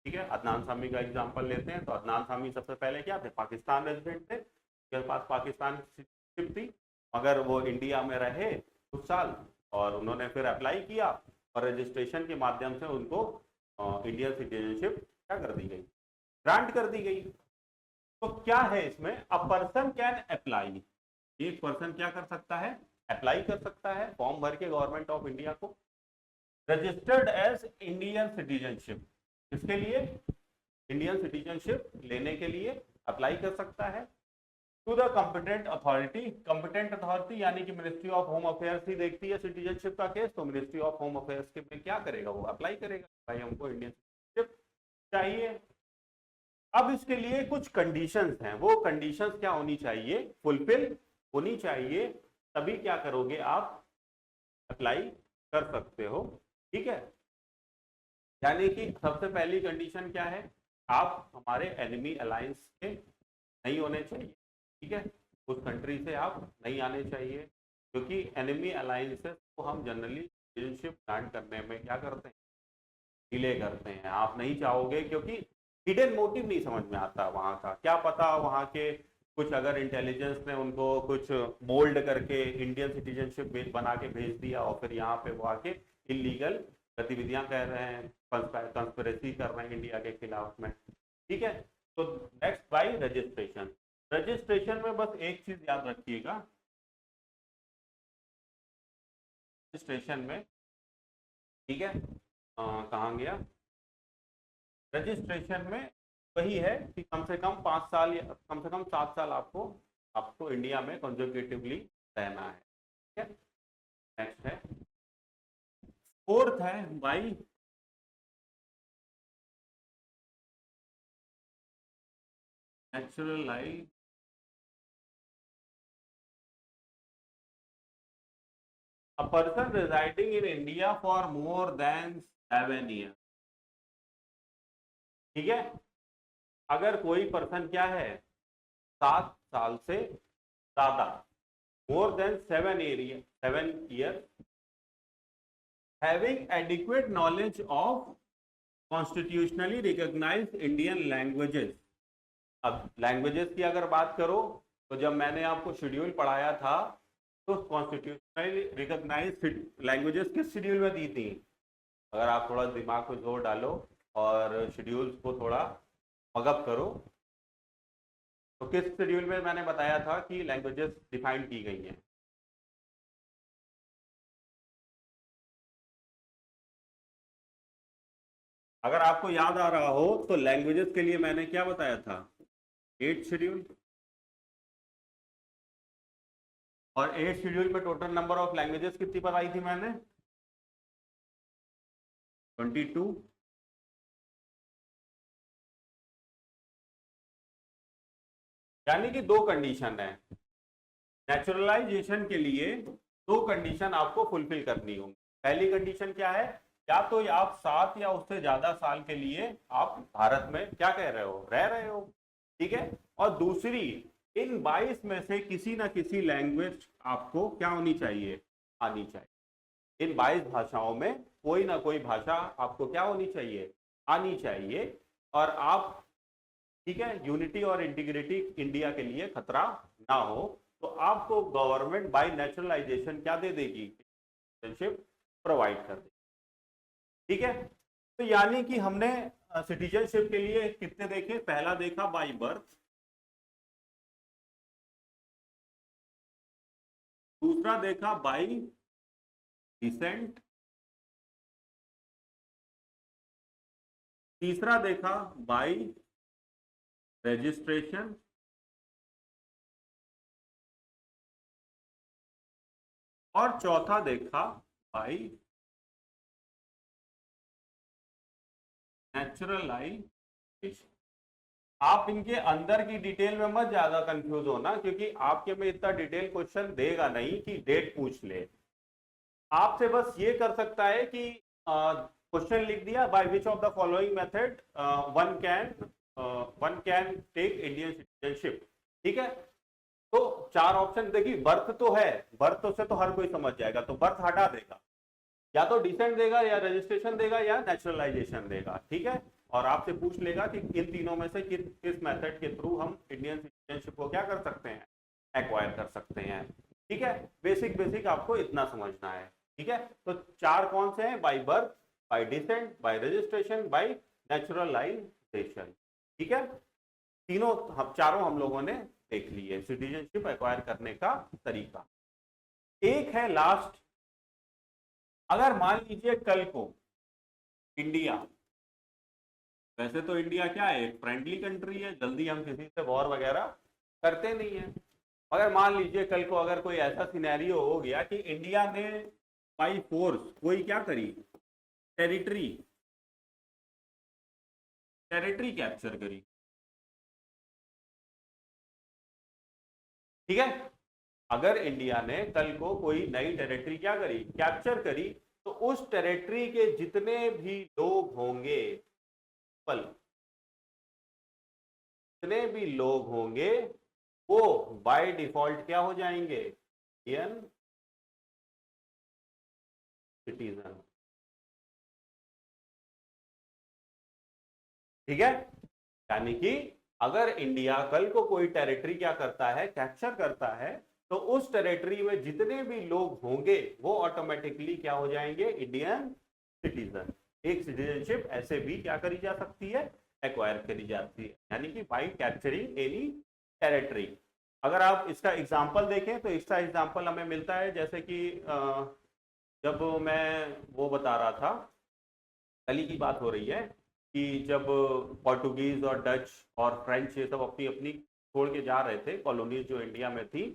Speaker 1: ठीक है, अदनान सामी का एग्जांपल लेते हैं तो अदनान सामी सबसे पहले क्या थे, पाकिस्तान रेजिडेंट थे, उनके पास पाकिस्तान सिटीजनशिप थी, मगर वो इंडिया में रहे कुछ साल और उन्होंने फिर अप्लाई किया और रजिस्ट्रेशन के माध्यम से उनको इंडियन सिटीजनशिप क्या कर दी गई, ग्रांट कर दी गई। तो क्या है इसमें, अ पर्सन कैन अप्लाई, एक पर्सन क्या कर सकता है, अप्लाई कर सकता है फॉर्म भर के गवर्नमेंट ऑफ इंडिया को, रजिस्टर्ड एज इंडियन सिटीजनशिप, इसके लिए इंडियन सिटीजनशिप लेने के लिए अप्लाई कर सकता है, to the competent authority, competent authority यानी कि मिनिस्ट्री ऑफ होम अफेयर्स ही देखती है सिटीजनशिप का केस, तो मिनिस्ट्री ऑफ होम अफेयर्स के में क्या करेगा, वो अप्लाई करेगा, भाई हमको इंडियन सिटीजनशिप चाहिए। अब इसके लिए कुछ कंडीशंस हैं, वो कंडीशंस क्या होनी चाहिए, फुलफिल होनी चाहिए, तभी क्या करोगे आप, अप्लाई कर सकते हो। ठीक है, यानी कि सबसे पहली कंडीशन क्या है, आप हमारे एनिमी अलायंस के नहीं होने चाहिए, ठीक है, उस कंट्री से आप नहीं आने चाहिए, क्योंकि एनिमी अलायंसेस को हम जनरली सिटीजनशिप ग्रांट करने में क्या करते हैं, डिले करते हैं, आप नहीं चाहोगे, क्योंकि हिडन मोटिव नहीं समझ में आता वहाँ का, क्या पता वहाँ के कुछ अगर इंटेलिजेंस ने उनको कुछ मोल्ड करके इंडियन सिटीजनशिप बना के भेज दिया और फिर यहाँ पे वो आके इलीगल गतिविधियां कर रहे हैं, कंस्पिरेसी कर रहे हैं इंडिया के खिलाफ में। ठीक है, तो नेक्स्ट बाय रजिस्ट्रेशन, रजिस्ट्रेशन में बस एक चीज याद रखिएगा, रजिस्ट्रेशन में, ठीक है, कहाँ गया, रजिस्ट्रेशन में वही है कि कम से कम 5 साल या कम से कम 7 साल आपको इंडिया में कंजर्वेटिवली रहना है। ठीक है, नेक्स्ट है, फोर्थ है by neutralise, a person residing in India for more than 7 years। ठीक है, अगर कोई पर्सन क्या है 7 साल से ज्यादा, more than 7 year, having adequate knowledge of constitutionally recognized Indian languages. अब लैंग्वेजेस की अगर बात करो तो जब मैंने आपको शेड्यूल पढ़ाया था तो कॉन्स्टिट्यूशनली रिकॉग्नाइज्ड लैंग्वेजेस किस शेड्यूल में दी थी, अगर आप थोड़ा दिमाग को जोर डालो और शेड्यूल्स को थोड़ा मगअप करो तो किस शेड्यूल में मैंने बताया था कि लैंग्वेजेस डिफाइन की गई हैं, अगर आपको याद आ रहा हो तो लैंग्वेजेस के लिए मैंने क्या बताया था, 8 शेड्यूल, और 8 शेड्यूल में टोटल नंबर ऑफ लैंग्वेजेस कितनी बताई थी मैंने, 22। यानी कि 2 कंडीशन है, नेचुरलाइजेशन के लिए 2 कंडीशन आपको फुलफिल करनी होंगी। पहली कंडीशन क्या है, या तो आप 7 या उससे ज्यादा साल के लिए आप भारत में क्या कह रहे हो, रह रहे हो। ठीक है, और दूसरी, इन 22 में से किसी ना किसी लैंग्वेज आपको क्या होनी चाहिए, आनी चाहिए। इन 22 भाषाओं में कोई ना कोई भाषा आपको क्या होनी चाहिए, आनी चाहिए, और आप, ठीक है, यूनिटी और इंटीग्रिटी इंडिया के लिए खतरा ना हो, तो आपको गवर्नमेंट बाय नेचुरलाइजेशन क्या दे देगी, सिटीजनशिप प्रोवाइड कर देगी। ठीक है, तो यानी कि हमने सिटीजनशिप के लिए कितने देखे, पहला देखा बाय बर्थ, दूसरा देखा बाय डिसेंट, तीसरा देखा बाय रजिस्ट्रेशन, और चौथा देखा बाय नेचुरलाइजेशन। आप इनके अंदर की डिटेल में मत ज्यादा कंफ्यूज होना, क्योंकि आपके में इतना डिटेल क्वेश्चन देगा नहीं कि डेट पूछ ले, आपसे बस ये कर सकता है कि क्वेश्चन लिख दिया, by which of the following method one can take Indian citizenship. ठीक है, तो 4 ऑप्शन देखिए, बर्थ तो है, बर्थ से तो हर कोई समझ जाएगा, तो बर्थ हटा देगा, या तो डिसेंट देगा, या रजिस्ट्रेशन देगा, या नेचुरलाइजेशन देगा। ठीक है, और आपसे पूछ लेगा कि इन तीनों में से किस मेथड के थ्रू हम इंडियन सिटीजनशिप को क्या कर सकते हैं, एक्वायर कर सकते हैं। ठीक है, बेसिक बेसिक आपको इतना समझना है। ठीक है, तो चार कौन से हैं, by birth, bye decent, bye registration, bye naturalisation. ठीक है, तीनों हम चारों हम लोगों ने देख लिए सिटीजनशिप एक्वायर करने का तरीका। एक है लास्ट, अगर मान लीजिए कल को इंडिया, वैसे तो इंडिया क्या है, एक फ्रेंडली कंट्री है, जल्दी हम किसी से वॉर वगैरह करते नहीं है, अगर मान लीजिए कल को अगर कोई ऐसा सिनेरियो हो गया कि इंडिया ने बाई फोर्स कोई क्या करी, टेरिटरी टेरिटरी कैप्चर करी। ठीक है, अगर इंडिया ने कल को कोई नई टेरिटरी क्या करी, कैप्चर करी, तो उस टेरिटरी के जितने भी लोग होंगे, जितने भी लोग होंगे वो बाय डिफॉल्ट क्या हो जाएंगे, इंडियन सिटीजन। ठीक है, यानी कि अगर इंडिया कल को कोई टेरिटरी क्या करता है, कैप्चर करता है, तो उस टेरिटरी में जितने भी लोग होंगे वो ऑटोमेटिकली क्या हो जाएंगे, इंडियन सिटीजन। एक सिटीजनशिप ऐसे भी क्या करी जा सकती है, एक्वायर करी जाती है, यानी कि बाई कैप्चरिंग एनी टेरिटरी। अगर आप इसका एग्जांपल देखें तो इसका एग्जांपल हमें मिलता है, जैसे कि जब मैं वो बता रहा था, कल ही की बात हो रही है कि जब पोर्टुगीज और डच और फ्रेंच ये सब अपनी अपनी छोड़ के जा रहे थे कॉलोनीज जो इंडिया में थी,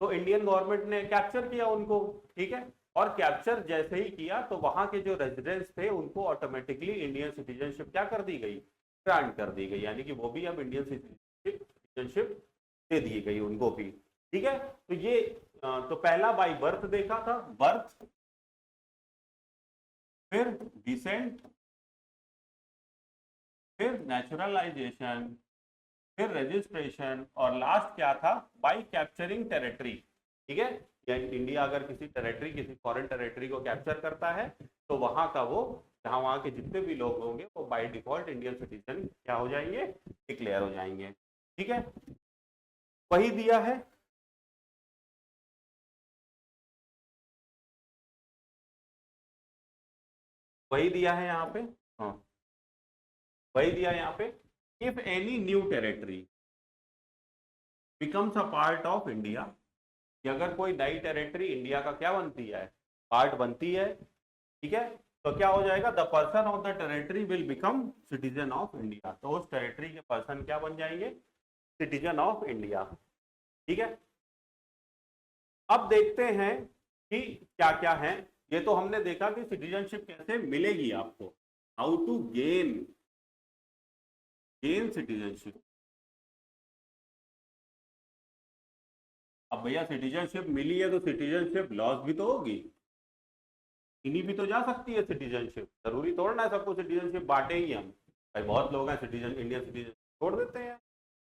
Speaker 1: तो इंडियन गवर्नमेंट ने कैप्चर किया उनको। ठीक है, और कैप्चर जैसे ही किया तो वहां के जो रेजिडेंट्स थे उनको ऑटोमेटिकली इंडियन सिटीजनशिप क्या कर दी गई, ग्रांट कर दी गई, यानी कि वो भी अब इंडियन सिटीजनशिप दे दी गई उनको भी। ठीक है, तो ये तो पहला बाई बर्थ देखा था, बर्थ, फिर डिसेंट, फिर नेचुरलाइजेशन, फिर रजिस्ट्रेशन, और लास्ट क्या था, बाई कैप्चरिंग टेरिटरी। ठीक है, इंडिया अगर किसी टेरिटरी, किसी फॉरेन टेरिटरी को कैप्चर करता है तो वहां का वो, जहां वहां के जितने भी लोग होंगे वो बाय डिफॉल्ट इंडियन सिटीजन क्या हो जाएंगे, डिक्लेयर हो जाएंगे। ठीक है, वही दिया है। वही दिया है यहाँ पे, हाँ वही दिया है यहाँ पे, if any new territory becomes a part of India, कि अगर कोई नई टेरिटरी इंडिया का क्या बनती है, पार्ट बनती है, ठीक है, तो क्या हो जाएगा, the person of the territory will become citizen of India, तो उस टेरिटरी के पर्सन क्या बन जाएंगे, सिटीजन ऑफ इंडिया। ठीक है, अब देखते हैं कि क्या क्या है। ये तो हमने देखा कि सिटीजनशिप कैसे मिलेगी आपको, how to gain gain citizenship. अब भैया सिटीजनशिप मिली है तो सिटीजनशिप लॉस भी तो होगी, इन्हीं भी तो जा सकती है सिटीजनशिप, जरूरी थोड़ा ना सबको सिटीजनशिप बांटे ही हम, भाई बहुत लोग हैं सिटीजन, इंडियन सिटीजन छोड़ देते हैं।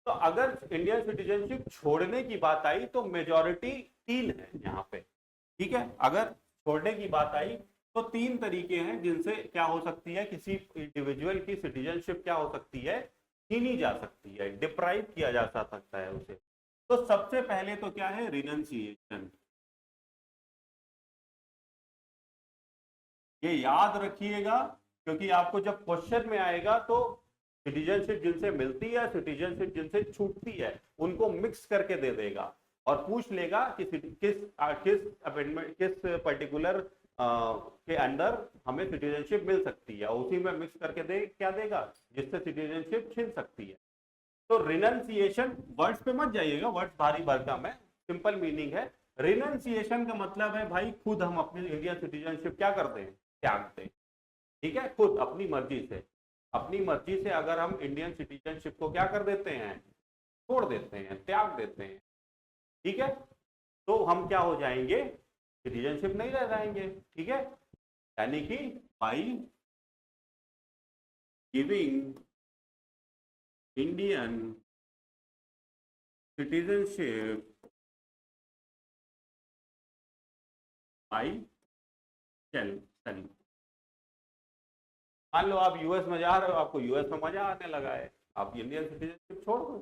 Speaker 1: तो अगर इंडियन सिटीजनशिप छोड़ने की बात आई तो मेजॉरिटी तीन है यहाँ पे। ठीक है, अगर छोड़ने की बात आई तो तीन तरीके हैं जिनसे क्या हो सकती है, किसी इंडिविजुअल की सिटीजनशिप क्या हो सकती है, छीनी जा सकती है, डिप्राइव किया जा सकता है उसे। तो सबसे पहले तो क्या है, रिनंसिएशन। ये याद रखिएगा, क्योंकि आपको जब क्वेश्चन में आएगा तो सिटीजनशिप जिनसे मिलती है, सिटीजनशिप जिनसे छूटती है, उनको मिक्स करके दे देगा और पूछ लेगा कि किस अमेंडमेंट, किस पर्टिकुलर के अंदर हमें सिटीजनशिप मिल सकती है, उसी में मिक्स करके दे क्या देगा, जिससे सिटीजनशिप छिन सकती है। तो रिनंसिएशन, वर्ड्स पे मत जाइएगा, वर्ड्स भारी भरकम है, सिंपल मीनिंग है। रिनंसिएशन का मतलब है भाई खुद हम अपनी इंडियन सिटीजनशिप क्या करते हैं, त्यागते हैं। ठीक है, खुद अपनी मर्जी से, अपनी मर्जी से अगर हम इंडियन सिटीजनशिप को क्या कर देते हैं, छोड़ देते हैं, त्याग देते हैं। ठीक है, तो हम क्या हो जाएंगे, सिटीजनशिप नहीं रह जाएंगे। ठीक है, यानी कि by giving Indian citizenship by self. मान लो आप यूएस में जा रहे हो, आपको यूएस में मजा आने लगा है, आप इंडियन सिटीजनशिप छोड़ दो,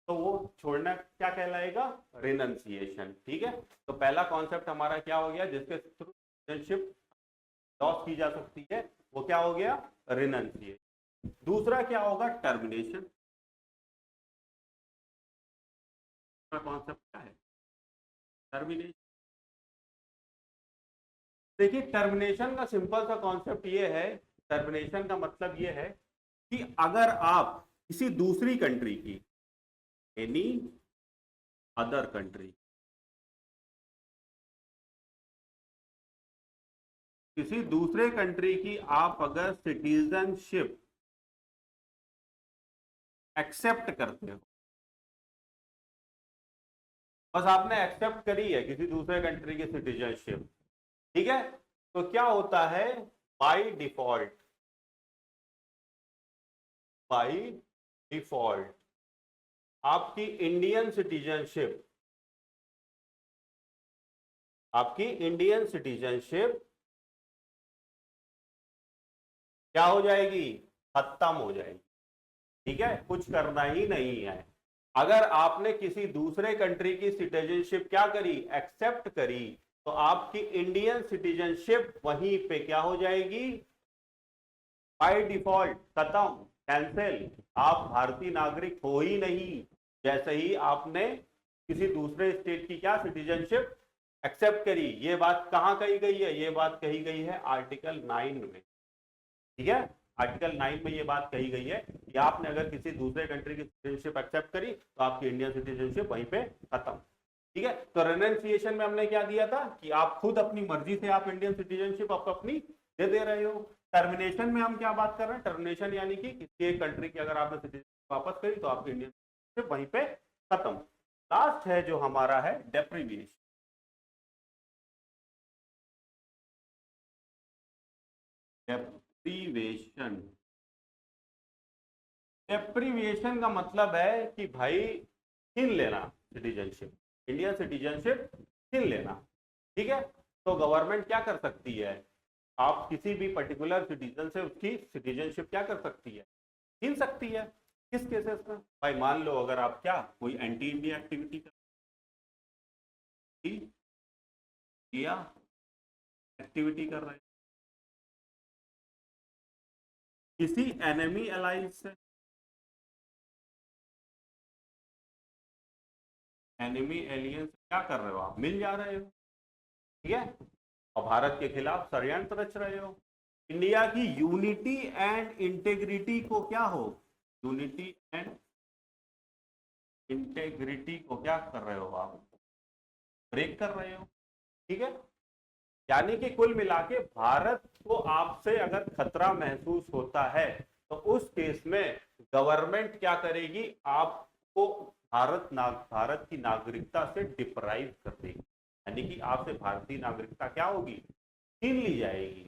Speaker 1: तो वो छोड़ना क्या कहलाएगा? रिनंसिएशन। ठीक है, तो पहला कॉन्सेप्ट हमारा क्या हो गया जिसके थ्रू सिटीजनशिप लॉस की जा सकती है, वो क्या हो गया? रिनंसिएशन। दूसरा क्या होगा? टर्मिनेशन। कॉन्सेप्ट क्या है? टर्मिनेशन। देखिए, टर्मिनेशन का सिंपल सा कॉन्सेप्ट ये है, टर्मिनेशन का मतलब ये है कि अगर आप किसी दूसरी कंट्री की, एनी अदर कंट्री, किसी दूसरे कंट्री की आप अगर सिटीजनशिप एक्सेप्ट करते हो, बस आपने एक्सेप्ट करी है किसी दूसरे कंट्री की सिटीजनशिप, ठीक है, तो क्या होता है? बाय डिफॉल्ट, बाय डिफॉल्ट आपकी इंडियन सिटीजनशिप, आपकी इंडियन सिटीजनशिप क्या हो जाएगी? खत्म हो जाएगी। ठीक है, कुछ करना ही नहीं है। अगर आपने किसी दूसरे कंट्री की सिटीजनशिप क्या करी? एक्सेप्ट करी, तो आपकी इंडियन सिटीजनशिप वहीं पे क्या हो जाएगी? बाय डिफॉल्ट खत्म, कैंसिल। आप भारतीय नागरिक हो ही नहीं, जैसे ही आपने किसी दूसरे स्टेट की क्या सिटीजनशिप एक्सेप्ट करी। ये बात कहां कही गई है? ये बात कही गई है आर्टिकल 9 में। ठीक है, आर्टिकल 9 में ये बात कही गई है कि आपने अगर किसी दूसरे कंट्री की सिटीजनशिप एक्सेप्ट करी तो आपकी इंडियन सिटीजनशिप वहीं पे खत्म। ठीक है, तो रेनंसिएशन में हमने क्या दिया था कि आप खुद अपनी मर्जी से आप इंडियन सिटीजनशिप आप अपनी दे दे रहे हो। टर्मिनेशन में हम क्या बात कर रहे हैं? टर्मिनेशन यानी कि किसी एक कंट्री की अगर आपने सिटीजनशिप वापस करी तो आपकी इंडियन सिटीजनशिप वहीं पे खत्म। लास्ट है जो हमारा है डेप्रीविएशन। डेप्रीवेशन, डेप्रीविएशन का मतलब है कि भाई छीन लेना सिटीजनशिप, इंडियन सिटीजनशिप छीन लेना। ठीक है, तो गवर्नमेंट क्या कर सकती है? आप किसी भी पर्टिकुलर सिटीजन से उसकी सिटीजनशिप क्या कर सकती है? छीन सकती है। किस केसेस में? भाई मान लो अगर आप क्या कोई एंटी इंडिया एक्टिविटी या एक्टिविटी कर रहे हैं किसी एनिमी अलाइज से, एनिमी एलियन से क्या कर रहे हो? आप मिल जा रहे हो। ठीक है, और भारत के खिलाफ षड्यंत्र रच रहे हो। इंडिया की यूनिटी एंड इंटेग्रिटी को क्या हो? यूनिटी एंड इंटेग्रिटी को क्या कर रहे हो? आप ब्रेक कर रहे हो। ठीक है, यानी कि कुल मिला के भारत को आपसे अगर खतरा महसूस होता है तो उस केस में गवर्नमेंट क्या करेगी? आपको भारत की नागरिकता से डिप्राइव कर देगी, यानी कि आपसे भारतीय नागरिकता क्या होगी? छीन ली जाएगी।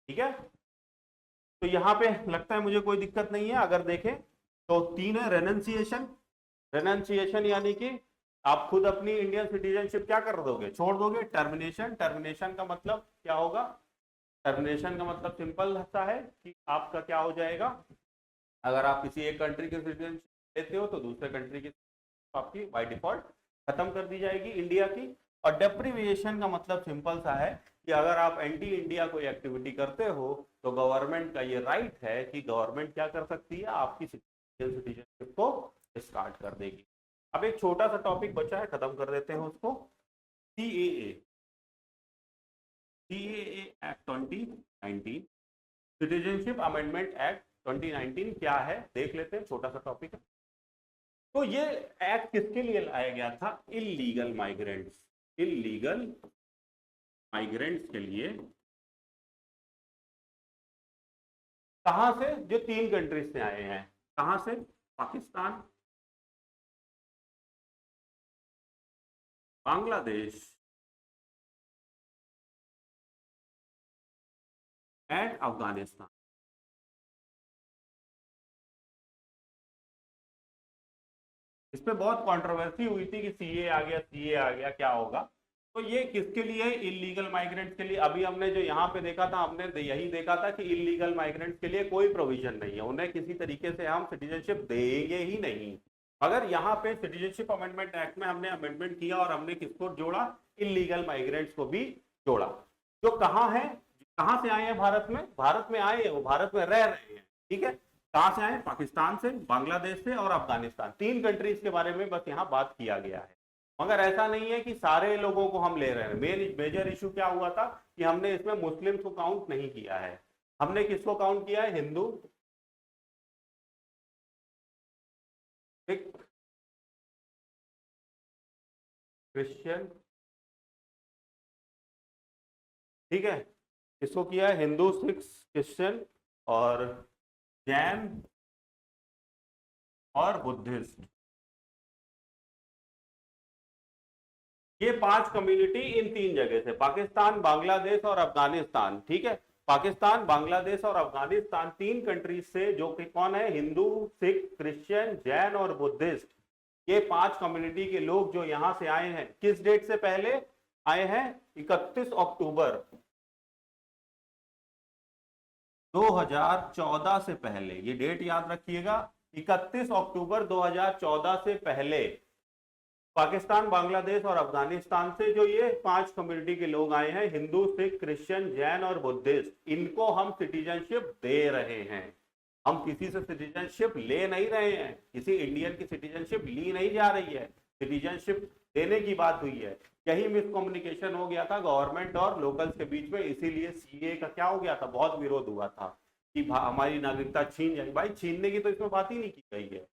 Speaker 1: ठीक है, तो यहां पे लगता है मुझे कोई दिक्कत नहीं है। अगर देखें तो तीन है रेनंसिएशन, रेनंसिएशन यानी कि आप खुद अपनी इंडियन सिटीजनशिप क्या कर दोगे? छोड़ दोगे। टर्मिनेशन, टर्मिनेशन का मतलब क्या होगा? टर्मिनेशन का मतलब सिंपल सा है कि आपका क्या हो जाएगा? अगर आप किसी एक कंट्री की सिटीजनशिप लेते हो तो दूसरे कंट्री की आपकी बाय डिफॉल्ट खत्म कर दी जाएगी इंडिया की। और डेप्रीविएशन का मतलब सिंपल सा है कि अगर आप एंटी इंडिया कोई एक्टिविटी करते हो तो गवर्नमेंट का ये राइट है कि गवर्नमेंट क्या कर सकती है? आपकी सिटीजनशिप को डिस्कार्ड कर देगी। अब एक छोटा सा टॉपिक बचा है, खत्म कर देते हैं उसको। CAA, CAA act 2019, citizenship amendment act 2019 क्या है देख लेते हैं, छोटा सा टॉपिक है। तो ये एक्ट किसके लिए लाया गया था? इलीगल माइग्रेंट्स, इलीगल माइग्रेंट्स के लिए। कहां से? जो तीन कंट्रीज से आए हैं। कहां से? पाकिस्तान, बांग्लादेश एंड अफगानिस्तान। इस पे बहुत कंट्रोवर्सी हुई थी कि सीए आ गया, सीए आ गया, क्या होगा? तो ये किसके लिए है? इलीगल माइग्रेंट्स के लिए। अभी हमने जो यहाँ पे देखा था, हमने यही देखा था कि इलीगल माइग्रेंट्स के लिए कोई प्रोविजन नहीं है, उन्हें किसी तरीके से हम सिटीजनशिप देंगे ही नहीं। मगर यहाँ पे सिटीजनशिप अमेंडमेंट एक्ट में हमने अमेंडमेंट किया और हमने किसको जोड़ा? इलीगल माइग्रेंट्स को भी जोड़ा, जो कहाँ है, कहाँ से आए हैं भारत में? भारत में आए हैं, वो भारत में रह रहे हैं, ठीक है। कहाँ से आए? पाकिस्तान से, बांग्लादेश से और अफगानिस्तान, 3 कंट्रीज के बारे में बस यहाँ बात किया गया है। मगर ऐसा नहीं है कि सारे लोगों को हम ले रहे हैं। मेजर इशू क्या हुआ था कि हमने इसमें मुस्लिम्स को काउंट नहीं किया है। हमने किसको काउंट किया है? हिंदू, सिख, क्रिश्चियन, ठीक है। किसको किया है? हिंदू, सिख, क्रिश्चियन और जैन और बुद्धिस्ट। ये 5 कम्युनिटी इन 3 जगह से, पाकिस्तान, बांग्लादेश और अफगानिस्तान, ठीक है। पाकिस्तान, बांग्लादेश और अफगानिस्तान 3 कंट्रीज से, जो कि कौन है? हिंदू, सिख, क्रिश्चियन, जैन और बुद्धिस्ट। ये 5 कम्युनिटी के लोग जो यहां से आए हैं, किस डेट से पहले आए हैं? 31 अक्टूबर 2014 से पहले। ये डेट याद रखिएगा, 31 अक्टूबर 2014 से पहले पाकिस्तान, बांग्लादेश और अफगानिस्तान से जो ये 5 कम्युनिटी के लोग आए हैं, हिंदू, सिख, क्रिश्चियन, जैन और बुद्धिस्ट, इनको हम सिटीजनशिप दे रहे हैं। हम किसी से सिटीजनशिप ले नहीं रहे हैं, किसी इंडियन की सिटीजनशिप ली नहीं जा रही है, सिटीजनशिप देने की बात हुई है। यही मिसकम्युनिकेशन हो गया था गवर्नमेंट और लोकल्स के बीच में, इसीलिए सीए का क्या हो गया था? बहुत विरोध हुआ था कि हमारी नागरिकता छीन जाएगी। भाई छीनने की तो इसमें बात ही नहीं की गई है,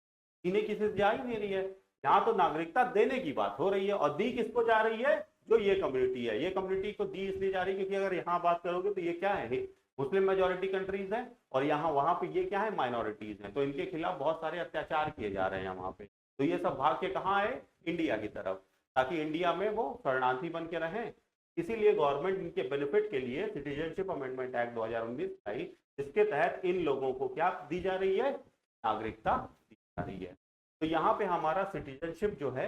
Speaker 1: छीने किसी से जा ही नहीं रही है, यहाँ तो नागरिकता देने की बात हो रही है। और दी किसको जा रही है? जो ये कम्युनिटी है, ये कम्युनिटी को दी इसलिए जा रही है क्योंकि अगर यहाँ बात करोगे तो ये क्या है? मुस्लिम मेजोरिटी कंट्रीज हैं और यहाँ वहां पे ये क्या है? माइनॉरिटीज हैं, तो इनके खिलाफ बहुत सारे अत्याचार किए जा रहे हैं वहां पे। तो ये सब भाग के कहाँ आए? इंडिया की तरफ, ताकि इंडिया में वो शरणार्थी बन के रहें। इसीलिए गवर्नमेंट इनके बेनिफिट के लिए सिटीजनशिप अमेंडमेंट एक्ट 2019 लाई, जिसके तहत इन लोगों को क्या दी जा रही है? नागरिकता दी जा रही है। तो यहाँ पे हमारा सिटीजनशिप जो है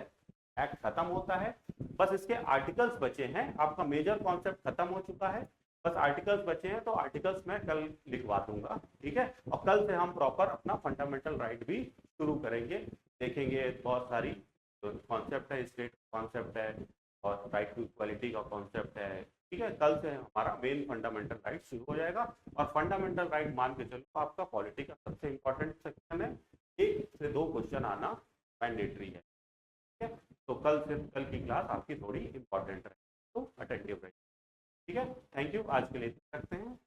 Speaker 1: एक्ट खत्म होता है। बस इसके आर्टिकल्स बचे हैं, आपका मेजर कॉन्सेप्ट खत्म हो चुका है, बस आर्टिकल्स बचे हैं। तो आर्टिकल्स मैं कल लिखवा दूंगा, ठीक है। और कल से हम प्रॉपर अपना फंडामेंटल राइट भी शुरू करेंगे, देखेंगे बहुत सारी कॉन्सेप्ट है, स्टेट कॉन्सेप्ट है और राइट टू इक्वालिटी का कॉन्सेप्ट है, ठीक है। कल से हमारा मेन फंडामेंटल राइट शुरू हो जाएगा। और फंडामेंटल राइट मान के चलो, आपका पॉलिटी का सबसे इंपॉर्टेंट सेक्शन है, 1 से 2 क्वेश्चन आना मैंडेटरी है, ठीक है। तो कल की क्लास आपकी थोड़ी इंपॉर्टेंट रहेगी, तो अटेंटिव रहिए, ठीक है। थैंक यू, आज के लिए रखते हैं।